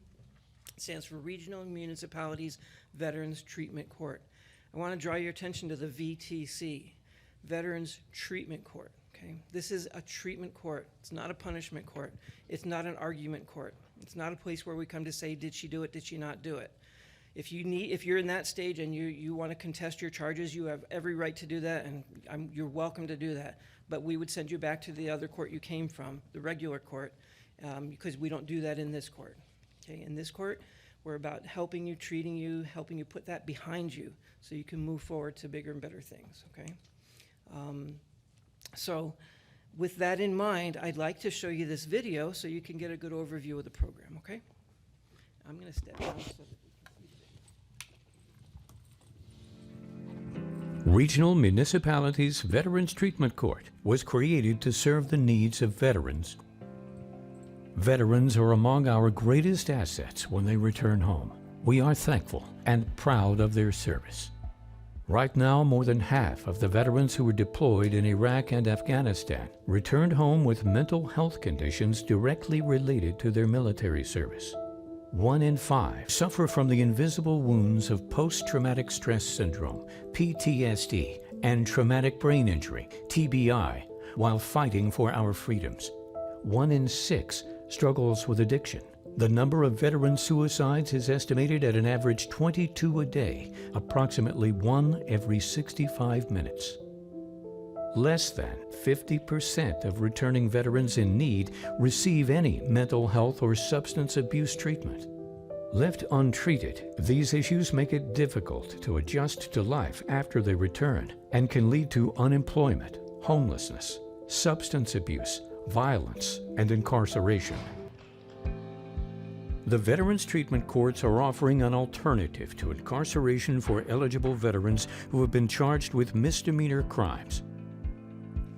It stands for Regional Municipalities Veterans Treatment Court. I want to draw your attention to the VTC, Veterans Treatment Court, okay? This is a treatment court. It's not a punishment court. It's not an argument court. It's not a place where we come to say, did she do it, did she not do it? If you're in that stage and you want to contest your charges, you have every right to do that, and you're welcome to do that. But we would send you back to the other court you came from, the regular court, because we don't do that in this court, okay? In this court, we're about helping you, treating you, helping you put that behind you so you can move forward to bigger and better things, okay? So with that in mind, I'd like to show you this video so you can get a good overview of the program, okay? I'm going to step down so that Regional Municipalities Veterans Treatment Court was created to serve the needs of veterans. Veterans are among our greatest assets when they return home. We are thankful and proud of their service. Right now, more than half of the veterans who were deployed in Iraq and Afghanistan returned home with mental health conditions directly related to their military service. 1 in 5 suffer from the invisible wounds of post-traumatic stress syndrome, PTSD, and traumatic brain injury, TBI, while fighting for our freedoms. 1 in 6 struggles with addiction. The number of veteran suicides is estimated at an average 22 a day, approximately 1 every 65 minutes. Less than 50% of returning veterans in need receive any mental health or substance abuse treatment. Left untreated, these issues make it difficult to adjust to life after they return and can lead to unemployment, homelessness, substance abuse, violence, and incarceration. The Veterans Treatment Courts are offering an alternative to incarceration for eligible veterans who have been charged with misdemeanor crimes.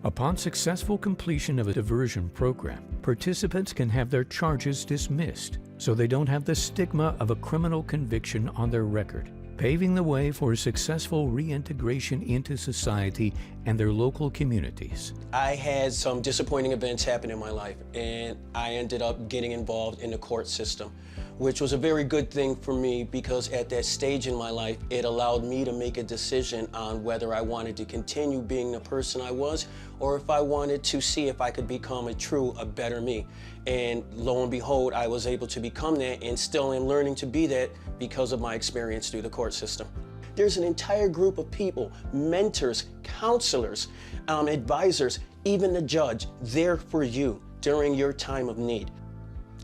Upon successful completion of a diversion program, participants can have their charges dismissed, so they don't have the stigma of a criminal conviction on their record, paving the way for a successful reintegration into society and their local communities. I had some disappointing events happen in my life, and I ended up getting involved in the court system, which was a very good thing for me because at that stage in my life, it allowed me to make a decision on whether I wanted to continue being the person I was or if I wanted to see if I could become a better me. And lo and behold, I was able to become that and still am learning to be that because of my experience through the court system. There's an entire group of people, mentors, counselors, advisors, even the judge, there for you during your time of need.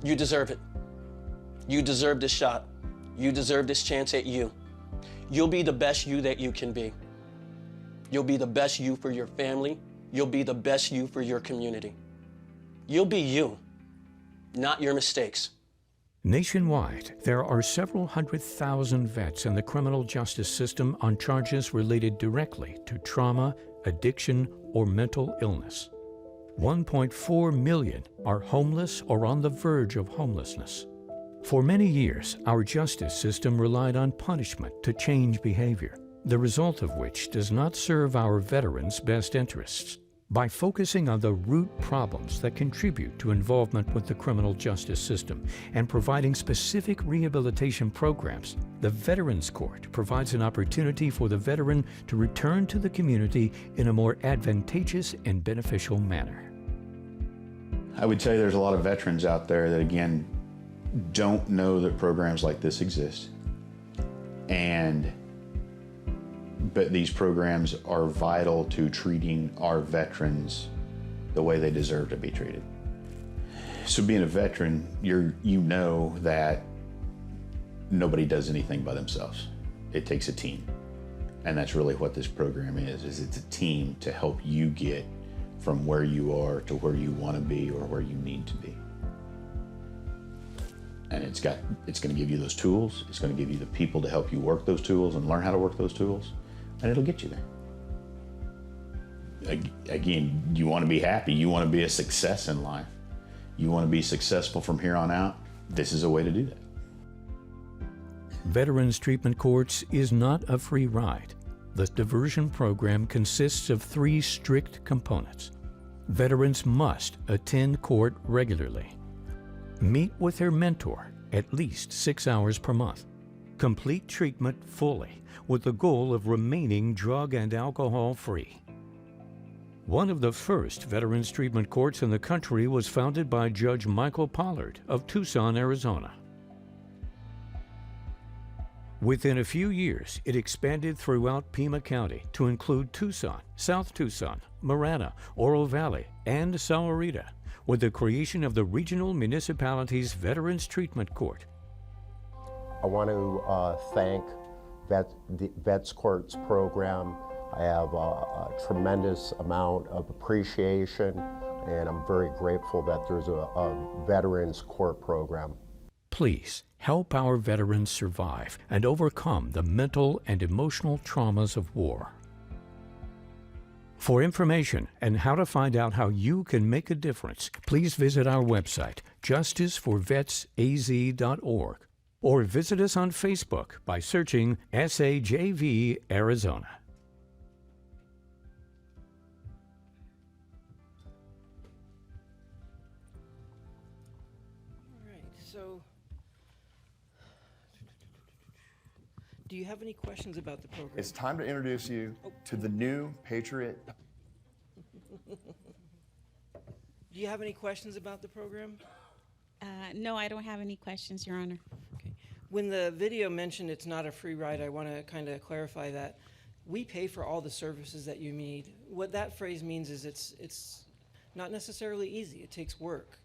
You deserve it. You deserve this shot. You deserve this chance at you. You'll be the best you that you can be. You'll be the best you for your family. You'll be the best you for your community. You'll be you, not your mistakes. Nationwide, there are several 100,000 vets in the criminal justice system on charges related directly to trauma, addiction, or mental illness. 1.4 million are homeless or on the verge of homelessness. For many years, our justice system relied on punishment to change behavior, the result of which does not serve our veterans' best interests. By focusing on the root problems that contribute to involvement with the criminal justice system and providing specific rehabilitation programs, the Veterans Court provides an opportunity for the veteran to return to the community in a more advantageous and beneficial manner. I would tell you there's a lot of veterans out there that, again, don't know that programs like this exist. But these programs are vital to treating our veterans the way they deserve to be treated. So being a veteran, you know that nobody does anything by themselves. It takes a team. And that's really what this program is it's a team to help you get from where you are to where you want to be or where you need to be. And it's going to give you those tools. It's going to give you the people to help you work those tools and learn how to work those tools. And it'll get you there. Again, you want to be happy. You want to be a success in life. You want to be successful from here on out. This is a way to do that. Veterans Treatment Courts is not a free ride. The diversion program consists of 3 strict components. Veterans must attend court regularly, meet with their mentor at least 6 hours per month, complete treatment fully with the goal of remaining drug and alcohol free. One of the first veterans treatment courts in the country was founded by Judge Michael Pollard of Tucson, Arizona. Within a few years, it expanded throughout Pima County to include Tucson, South Tucson, Marana, Oro Valley, and Sahuarita, with the creation of the Regional Municipalities Veterans Treatment Court. I want to thank the Vets Courts program. I have a tremendous amount of appreciation, and I'm very grateful that there's a Veterans Court program. Please help our veterans survive and overcome the mental and emotional traumas of war. For information and how to find out how you can make a difference, please visit our website, justiceforvetsaz.org, or visit us on Facebook by searching SAJV Arizona. All right, so do you have any questions about the program? It's time to introduce you to the new Patriot. Do you have any questions about the program? No, I don't have any questions, Your Honor. Okay. When the video mentioned it's not a free ride, I want to kind of clarify that. We pay for all the services that you need. What that phrase means is it's not necessarily easy. It takes work.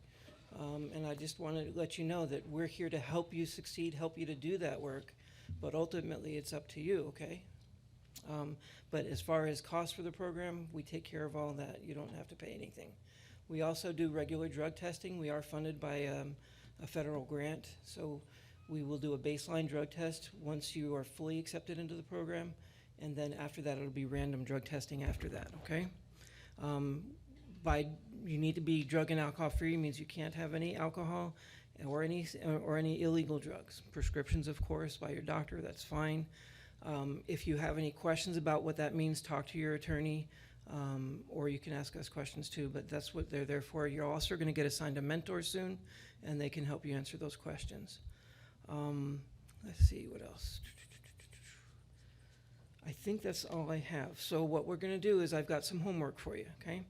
And I just want to let you know that we're here to help you succeed, help you to do that work. But ultimately, it's up to you, okay? But as far as cost for the program, we take care of all that. You don't have to pay anything. We also do regular drug testing. We are funded by a federal grant. So we will do a baseline drug test once you are fully accepted into the program, and then after that, it'll be random drug testing after that, okay? You need to be drug and alcohol free, means you can't have any alcohol or any illegal drugs. Prescriptions, of course, by your doctor, that's fine. If you have any questions about what that means, talk to your attorney, or you can ask us questions too, but that's what they're there for. You're also going to get assigned a mentor soon, and they can help you answer those questions. Let's see, what else? I think that's all I have. So what we're going to do is I've got some homework for you, okay?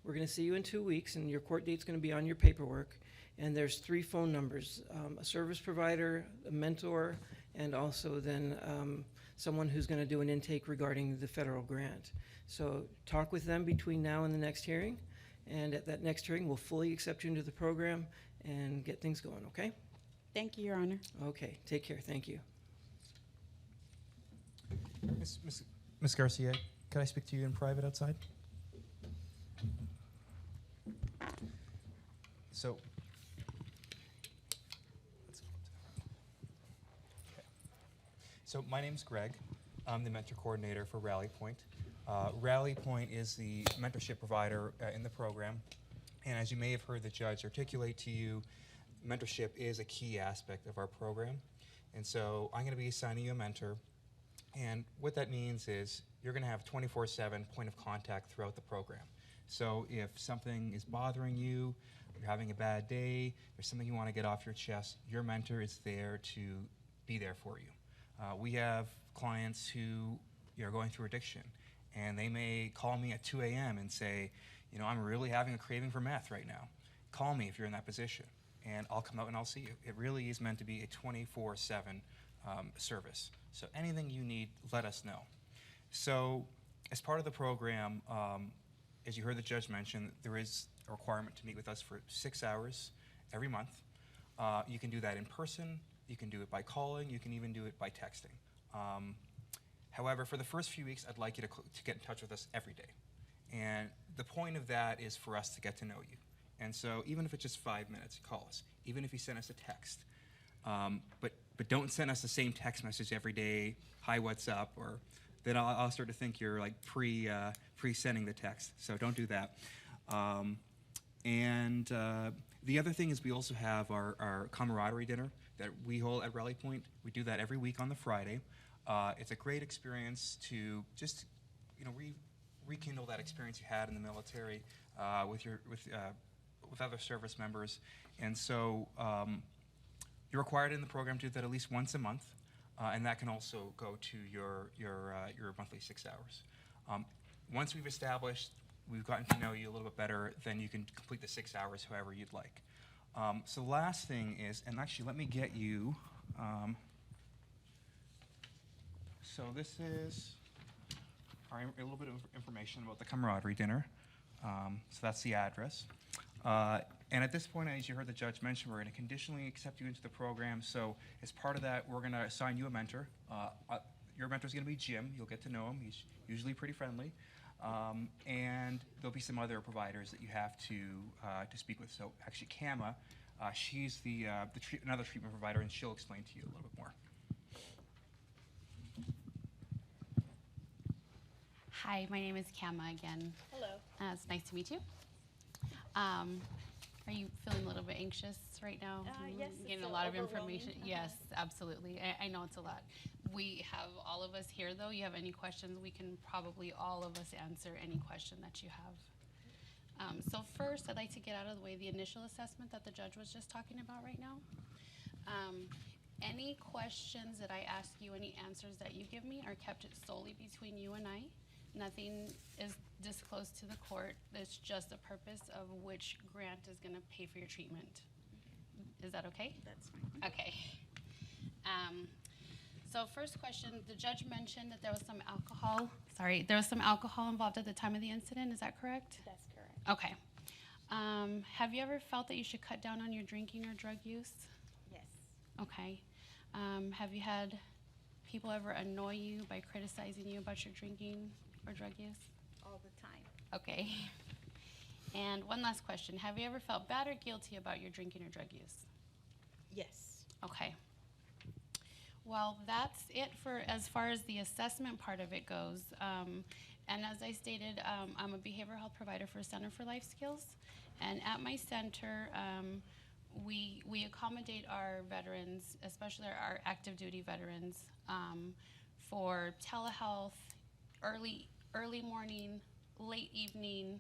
We're going to see you in 2 weeks, and your court date's going to be on your paperwork. And there's 3 phone numbers, a service provider, a mentor, and also then someone who's going to do an intake regarding the federal grant. So talk with them between now and the next hearing. And at that next hearing, we'll fully accept you into the program and get things going, okay? Thank you, Your Honor. Okay, take care. Thank you. Ms. Garcia, could I speak to you in private outside? So, So my name's Greg. I'm the mentor coordinator for Rally Point. Rally Point is the mentorship provider in the program. And as you may have heard the judge articulate to you, mentorship is a key aspect of our program. And so I'm going to be assigning you a mentor. And what that means is you're going to have 24/7 point of contact throughout the program. So if something is bothering you, you're having a bad day, there's something you want to get off your chest, your mentor is there to be there for you. We have clients who are going through addiction, and they may call me at 2 a.m. and say, you know, I'm really having a craving for meth right now. Call me if you're in that position, and I'll come out and I'll see you. It really is meant to be a 24/7 service. So anything you need, let us know. So as part of the program, as you heard the judge mention, there is a requirement to meet with us for 6 hours every month. You can do that in person, you can do it by calling, you can even do it by texting. However, for the first few weeks, I'd like you to get in touch with us every day. And the point of that is for us to get to know you. And so even if it's just 5 minutes, call us. Even if you send us a text. But don't send us the same text message every day, hi, what's up, or then I'll start to think you're like pre-sending the text. So don't do that. The other thing is we also have our camaraderie dinner that we hold at Rally Point. We do that every week on the Friday. It's a great experience to just, you know, rekindle that experience you had in the military with other service members. And so you're required in the program to do that at least once a month, and that can also go to your monthly 6 hours. Once we've gotten to know you a little bit better, then you can complete the 6 hours however you'd like. So the last thing is, and actually let me get you, so this is a little bit of information about the camaraderie dinner. So that's the address. And at this point, as you heard the judge mention, we're going to conditionally accept you into the program. So as part of that, we're going to assign you a mentor. Your mentor is going to be Jim. You'll get to know him. He's usually pretty friendly. And there'll be some other providers that you have to speak with. So actually, Kama, she's another treatment provider, and she'll explain to you a little bit more. Hi, my name is Kama again. Hello. It's nice to meet you. Are you feeling a little bit anxious right now? Yes, Getting it's a lot of overwhelming. information. Yes, absolutely. I know it's a lot. We have all of us here, though. You have any questions, we can probably all of us answer any question that you have. So first, I'd like to get out of the way the initial assessment that the judge was just talking about right now. Any questions that I ask you, any answers that you give me are kept solely between you and I. Nothing is disclosed to the court. It's just the purpose of which grant is going to pay for your treatment. Is that okay? That's fine. Okay. So first question, the judge mentioned that there was some alcohol. Sorry, there was some alcohol involved at the time of the incident. Is that correct? That's correct. Okay. Have you ever felt that you should cut down on your drinking or drug use? Yes. Okay. Have you had people ever annoy you by criticizing you about your drinking or drug use? All the time. Okay. And one last question. Have you ever felt bad or guilty about your drinking or drug use? Yes. Okay. Well, that's it for as far as the assessment part of it goes. And as I stated, I'm a behavioral health provider for Center for Life Skills. And at my center, we accommodate our veterans, especially our active duty veterans, for telehealth, early morning, late evening,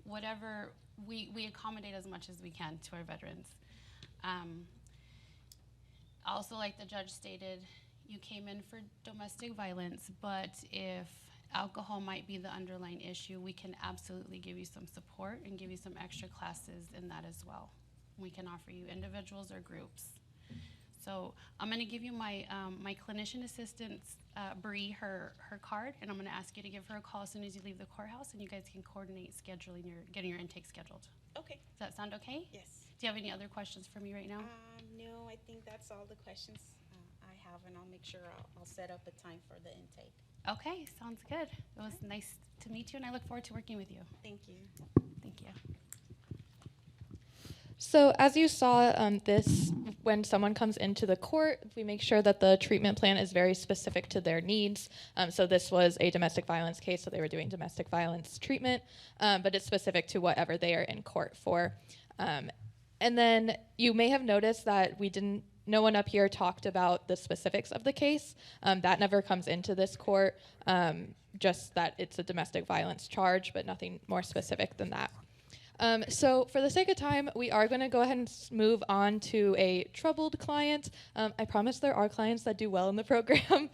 whatever. We accommodate as much as we can to our veterans. Also, like the judge stated, you came in for domestic violence, but if alcohol might be the underlying issue, we can absolutely give you some support and give you some extra classes in that as well. We can offer you individuals or groups. So I'm going to give you my my clinician assistant, Bree, her card, and I'm going to ask you to give her a call as soon as you leave the courthouse, and you guys can coordinate scheduling getting your intake scheduled. Okay. Does that sound okay? Yes. Do you have any other questions for me right now? No, I think that's all the questions I have, and I'll make sure I'll set up a time for the intake. Okay, sounds good. It was nice to meet you, and I look forward to working with you. Thank you. Thank you. So as you saw, when someone comes into the court, we make sure that the treatment plan is very specific to their needs. So this was a domestic violence case, so they were doing domestic violence treatment, but it's specific to whatever they are in court for. And then you may have noticed that no one up here talked about the specifics of the case. That never comes into this court, just that it's a domestic violence charge, but nothing more specific than that. So for the sake of time, we are going to go ahead and move on to a troubled client. I promise there are clients that do well in the program.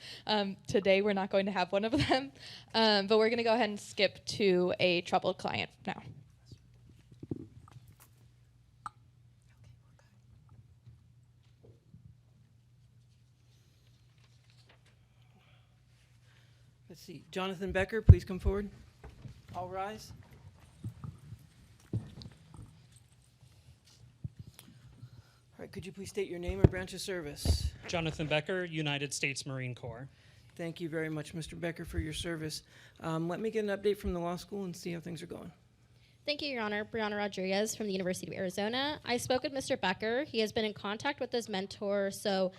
Today we're not going to have one of them, but we're going to go ahead and skip to a troubled client now. Let's see, Jonathan Becker, please come forward. All rise. All right, could you please state your name and branch of service? Jonathan Becker, United States Marine Corps. Thank you very much, Mr. Becker, for your service. Let me get an update from the law school and see how things are going. Thank you, Your Honor. Brianna Rodriguez from the University of Arizona. I spoke with Mr. Becker. He has been in contact with his mentor, so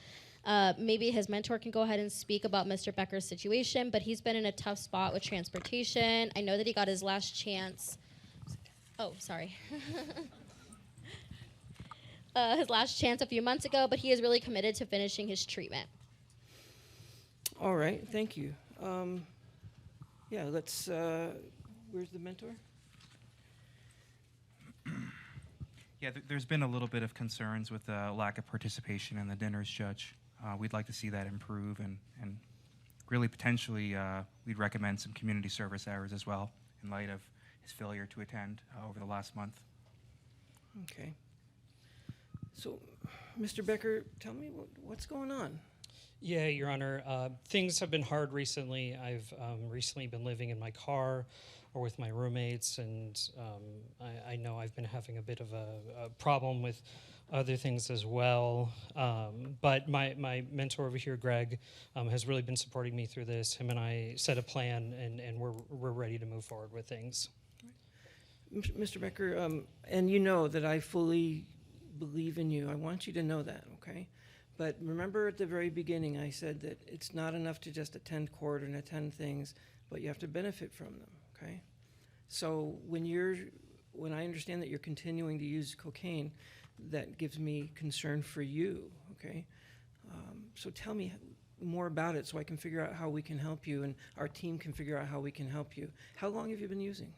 maybe his mentor can go ahead and speak about Mr. Becker's situation, but he's been in a tough spot with transportation. I know that he got his last chance. Oh, sorry. His last chance a few months ago, but he is really committed to finishing his treatment. All right, thank you. Yeah, let's, where's the mentor? Yeah, there's been a little bit of concerns with the lack of participation in the dinners, Judge. We'd like to see that improve, and really potentially we'd recommend some community service hours as well in light of his failure to attend over the last month. Okay. So, Mr. Becker, tell me what's going on? Yeah, Your Honor. Things have been hard recently. I've recently been living in my car or with my roommates, and I know I've been having a bit of a problem with other things as well. But my mentor over here, Greg, has really been supporting me through this. Him and I set a plan, and we're ready to move forward with things. Mr. Becker, and you know that I fully believe in you. I want you to know that, okay? But remember at the very beginning I said that it's not enough to just attend court and attend things, but you have to benefit from them, okay? So when I understand that you're continuing to use cocaine, that gives me concern for you, okay? So tell me more about it so I can figure out how we can help you and our team can figure out how we can help you. How long have you been using?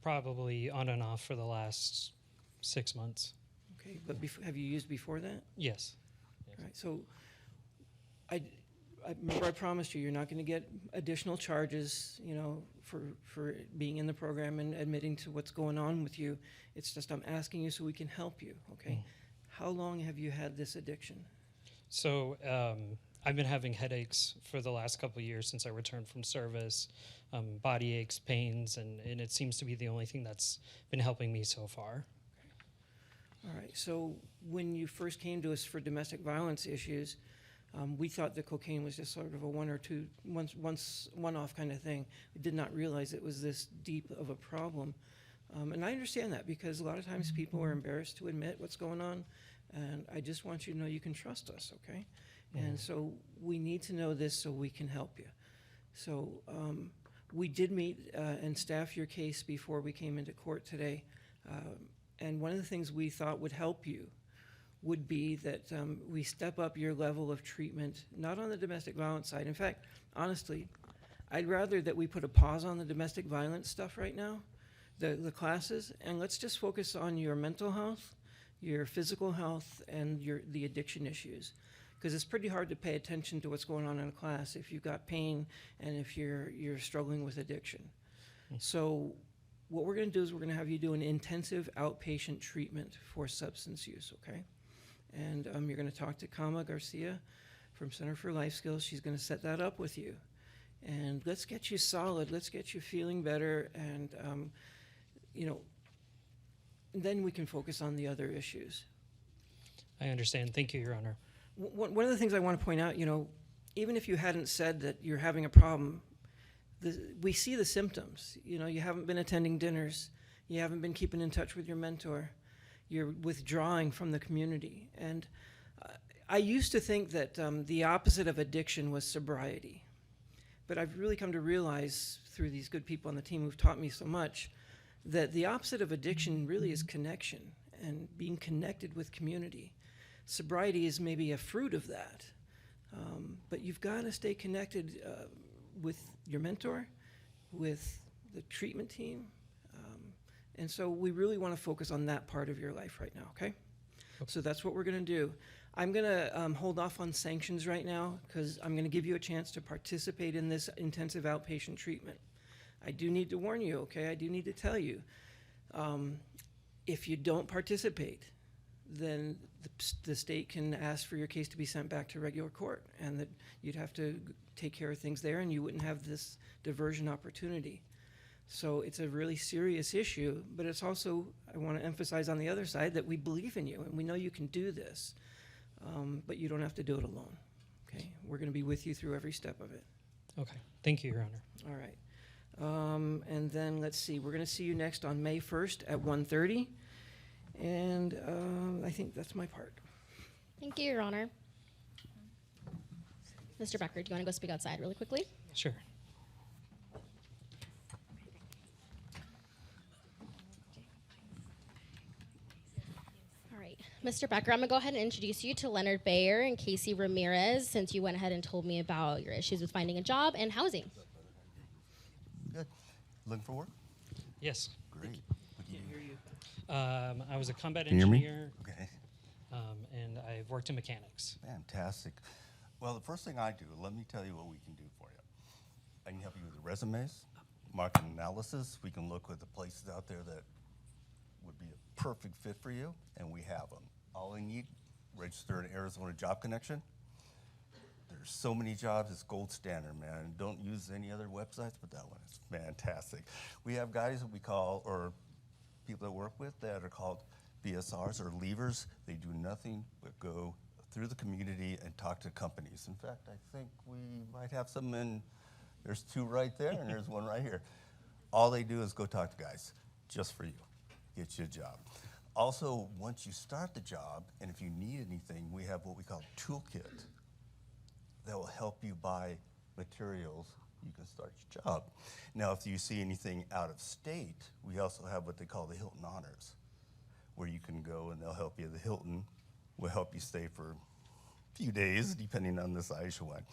Probably on and off for the last 6 months. Okay, but have you used before that? Yes. All right, so I remember I promised you're not going to get additional charges, you know, for being in the program and admitting to what's going on with you. It's just I'm asking you so we can help you, okay? How long have you had this addiction? So I've been having headaches for the last couple of years since I returned from service, body aches, pains, and it seems to be the only thing that's been helping me so far. All right, so when you first came to us for domestic violence issues, we thought the cocaine was just sort of a one-off kind of thing. We did not realize it was this deep of a problem. And I understand that because a lot of times people are embarrassed to admit what's going on. And I just want you to know you can trust us, okay? And so we need to know this so we can help you. So we did meet and staff your case before we came into court today. And one of the things we thought would help you would be that we step up your level of treatment, not on the domestic violence side. In fact, honestly, I'd rather that we put a pause on the domestic violence stuff right now, the classes, and let's just focus on your mental health, your physical health, and the addiction issues. Because it's pretty hard to pay attention to what's going on in a class if you've got pain and if you're struggling with addiction. So what we're going to do is we're going to have you do an intensive outpatient treatment for substance use, okay? And you're going to talk to Kama Garcia from Center for Life Skills. She's going to set that up with you. And let's get you solid. Let's get you feeling better. And, then we can focus on the other issues. I understand. Thank you, Your Honor. One of the things I want to point out, even if you hadn't said that you're having a problem, we see the symptoms. You haven't been attending dinners. You haven't been keeping in touch with your mentor. You're withdrawing from the community. And I used to think that the opposite of addiction was sobriety. But I've really come to realize through these good people on the team who've taught me so much that the opposite of addiction really is connection and being connected with community. Sobriety is maybe a fruit of that. But you've got to stay connected with your mentor, with the treatment team. And so we really want to focus on that part of your life right now, okay? So that's what we're going to do. I'm going to hold off on sanctions right now because I'm going to give you a chance to participate in this intensive outpatient treatment. I do need to warn you, okay? I do need to tell you. If you don't participate, then the state can ask for your case to be sent back to regular court, and that you'd have to take care of things there, and you wouldn't have this diversion opportunity. So it's a really serious issue, but it's also, I want to emphasize on the other side that we believe in you, and we know you can do this, but you don't have to do it alone, okay? We're going to be with you through every step of it. Okay. Thank you, Your Honor. All right. And then let's see, we're going to see you next on May 1st at 1:30. And I think that's my part. Thank you, Your Honor. Mr. Becker, do you want to go speak outside really quickly? Sure. All right. Mr. Becker, I'm going to go ahead and introduce you to Leonard Bayer and Casey Ramirez, since you went ahead and told me about your issues with finding a job and housing. Good. Looking for work? Yes. Great. What do you do? I was a combat Can you hear me? engineer, Okay. and I've worked in mechanics. Fantastic. Well, the first thing I do, let me tell you what we can do for you. I can help you with the resumes, market analysis. We can look at the places out there that would be a perfect fit for you, and we have them. All you need, register an Arizona Job Connection. There's so many jobs, it's gold standard, man. Don't use any other websites, but that one is fantastic. We have guys that we call, or people that work with, that are called BSRs or leavers. They do nothing but go through the community and talk to companies. In fact, I think we might have some in, there's two right there and there's one right here. All they do is go talk to guys, just for you, get you a job. Also, once you start the job, and if you need anything, we have what we call a toolkit that will help you buy materials. You can start your job. Now, if you see anything out of state, we also have what they call the Hilton Honors, where you can go and they'll help you. The Hilton will help you stay for a few days, depending on the size you want.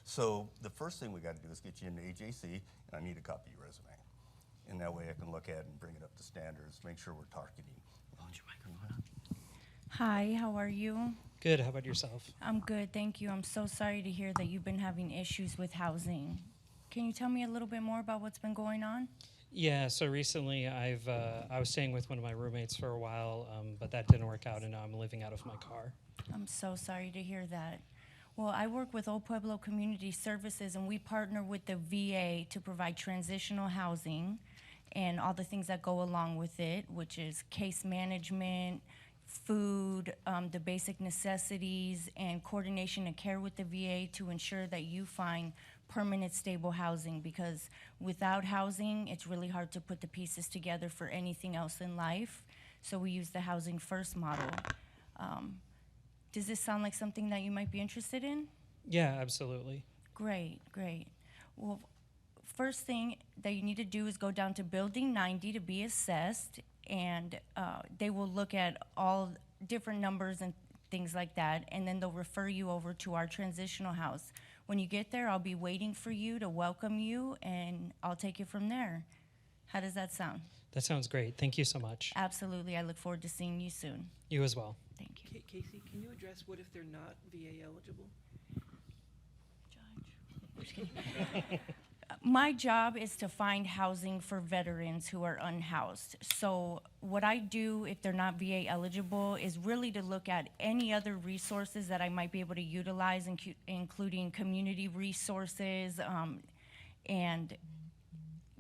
So the first thing we got to do is get you into AJC, and I need a copy of your resume. And that way I can look at it and bring it up to standards, make sure we're targeting. Hold your microphone up. Hi, how are you? Good. How about yourself? I'm good, thank you. I'm so sorry to hear that you've been having issues with housing. Can you tell me a little bit more about what's been going on? Yeah. So recently, I was staying with one of my roommates for a while, but that didn't work out, and now I'm living out of my car. I'm so sorry to hear that. Well, I work with Old Pueblo Community Services, and we partner with the VA to provide transitional housing and all the things that go along with it, which is case management, food, the basic necessities, and coordination and care with the VA to ensure that you find permanent, stable housing, because without housing, it's really hard to put the pieces together for anything else in life. So we use the housing first model. Does this sound like something that you might be interested in? Yeah, absolutely. Great, great. Well, first thing that you need to do is go down to Building 90 to be assessed, and they will look at all different numbers and things like that, and then they'll refer you over to our transitional house. When you get there, I'll be waiting for you to welcome you, and I'll take you from there. How does that sound? That sounds great. Thank you so much. Absolutely. I look forward to seeing you soon. You as well. Thank you. Casey, can you address what if they're not VA eligible? My job is to find housing for veterans who are unhoused. So what I do if they're not VA eligible is really to look at any other resources that I might be able to utilize, including community resources, and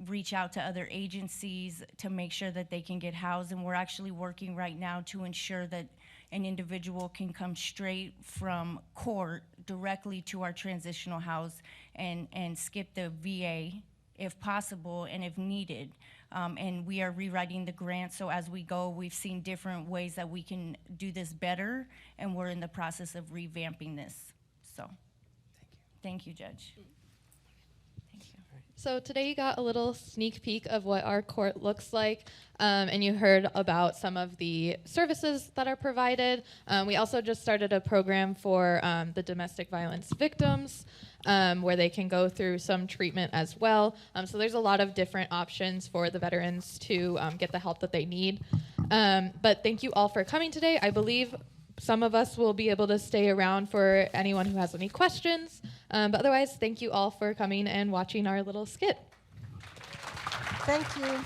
reach out to other agencies to make sure that they can get housed. And we're actually working right now to ensure that an individual can come straight from court directly to our transitional house and skip the VA if possible and if needed. And we are rewriting the grant, so as we go, we've seen different ways that we can do this better, and we're in the process of revamping this. So, thank you, Judge. So today you got a little sneak peek of what our court looks like, and you heard about some of the services that are provided. We also just started a program for the domestic violence victims, where they can go through some treatment as well. So there's a lot of different options for the veterans to get the help that they need. But thank you all for coming today. I believe some of us will be able to stay around for anyone who has any questions. But otherwise, thank you all for coming and watching our little skit. Thank you.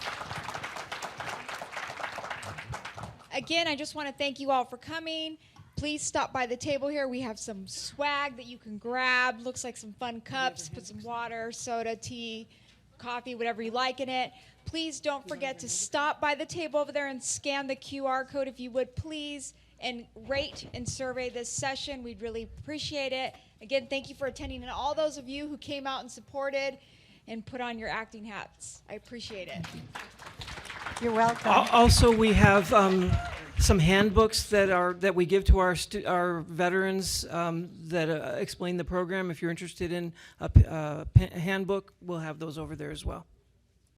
Again, I just want to thank you all for coming. Please stop by the table here. We have some swag that you can grab. Looks like some fun cups. Put some water, soda, tea, coffee, whatever you like in it. Please don't forget to stop by the table over there and scan the QR code if you would, please. And rate and survey this session. We'd really appreciate it. Again, thank you for attending, and all those of you who came out and supported and put on your acting hats. I appreciate it. You're welcome. Also, we have some handbooks that we give to our veterans that explain the program. If you're interested in a handbook, we'll have those over there as well.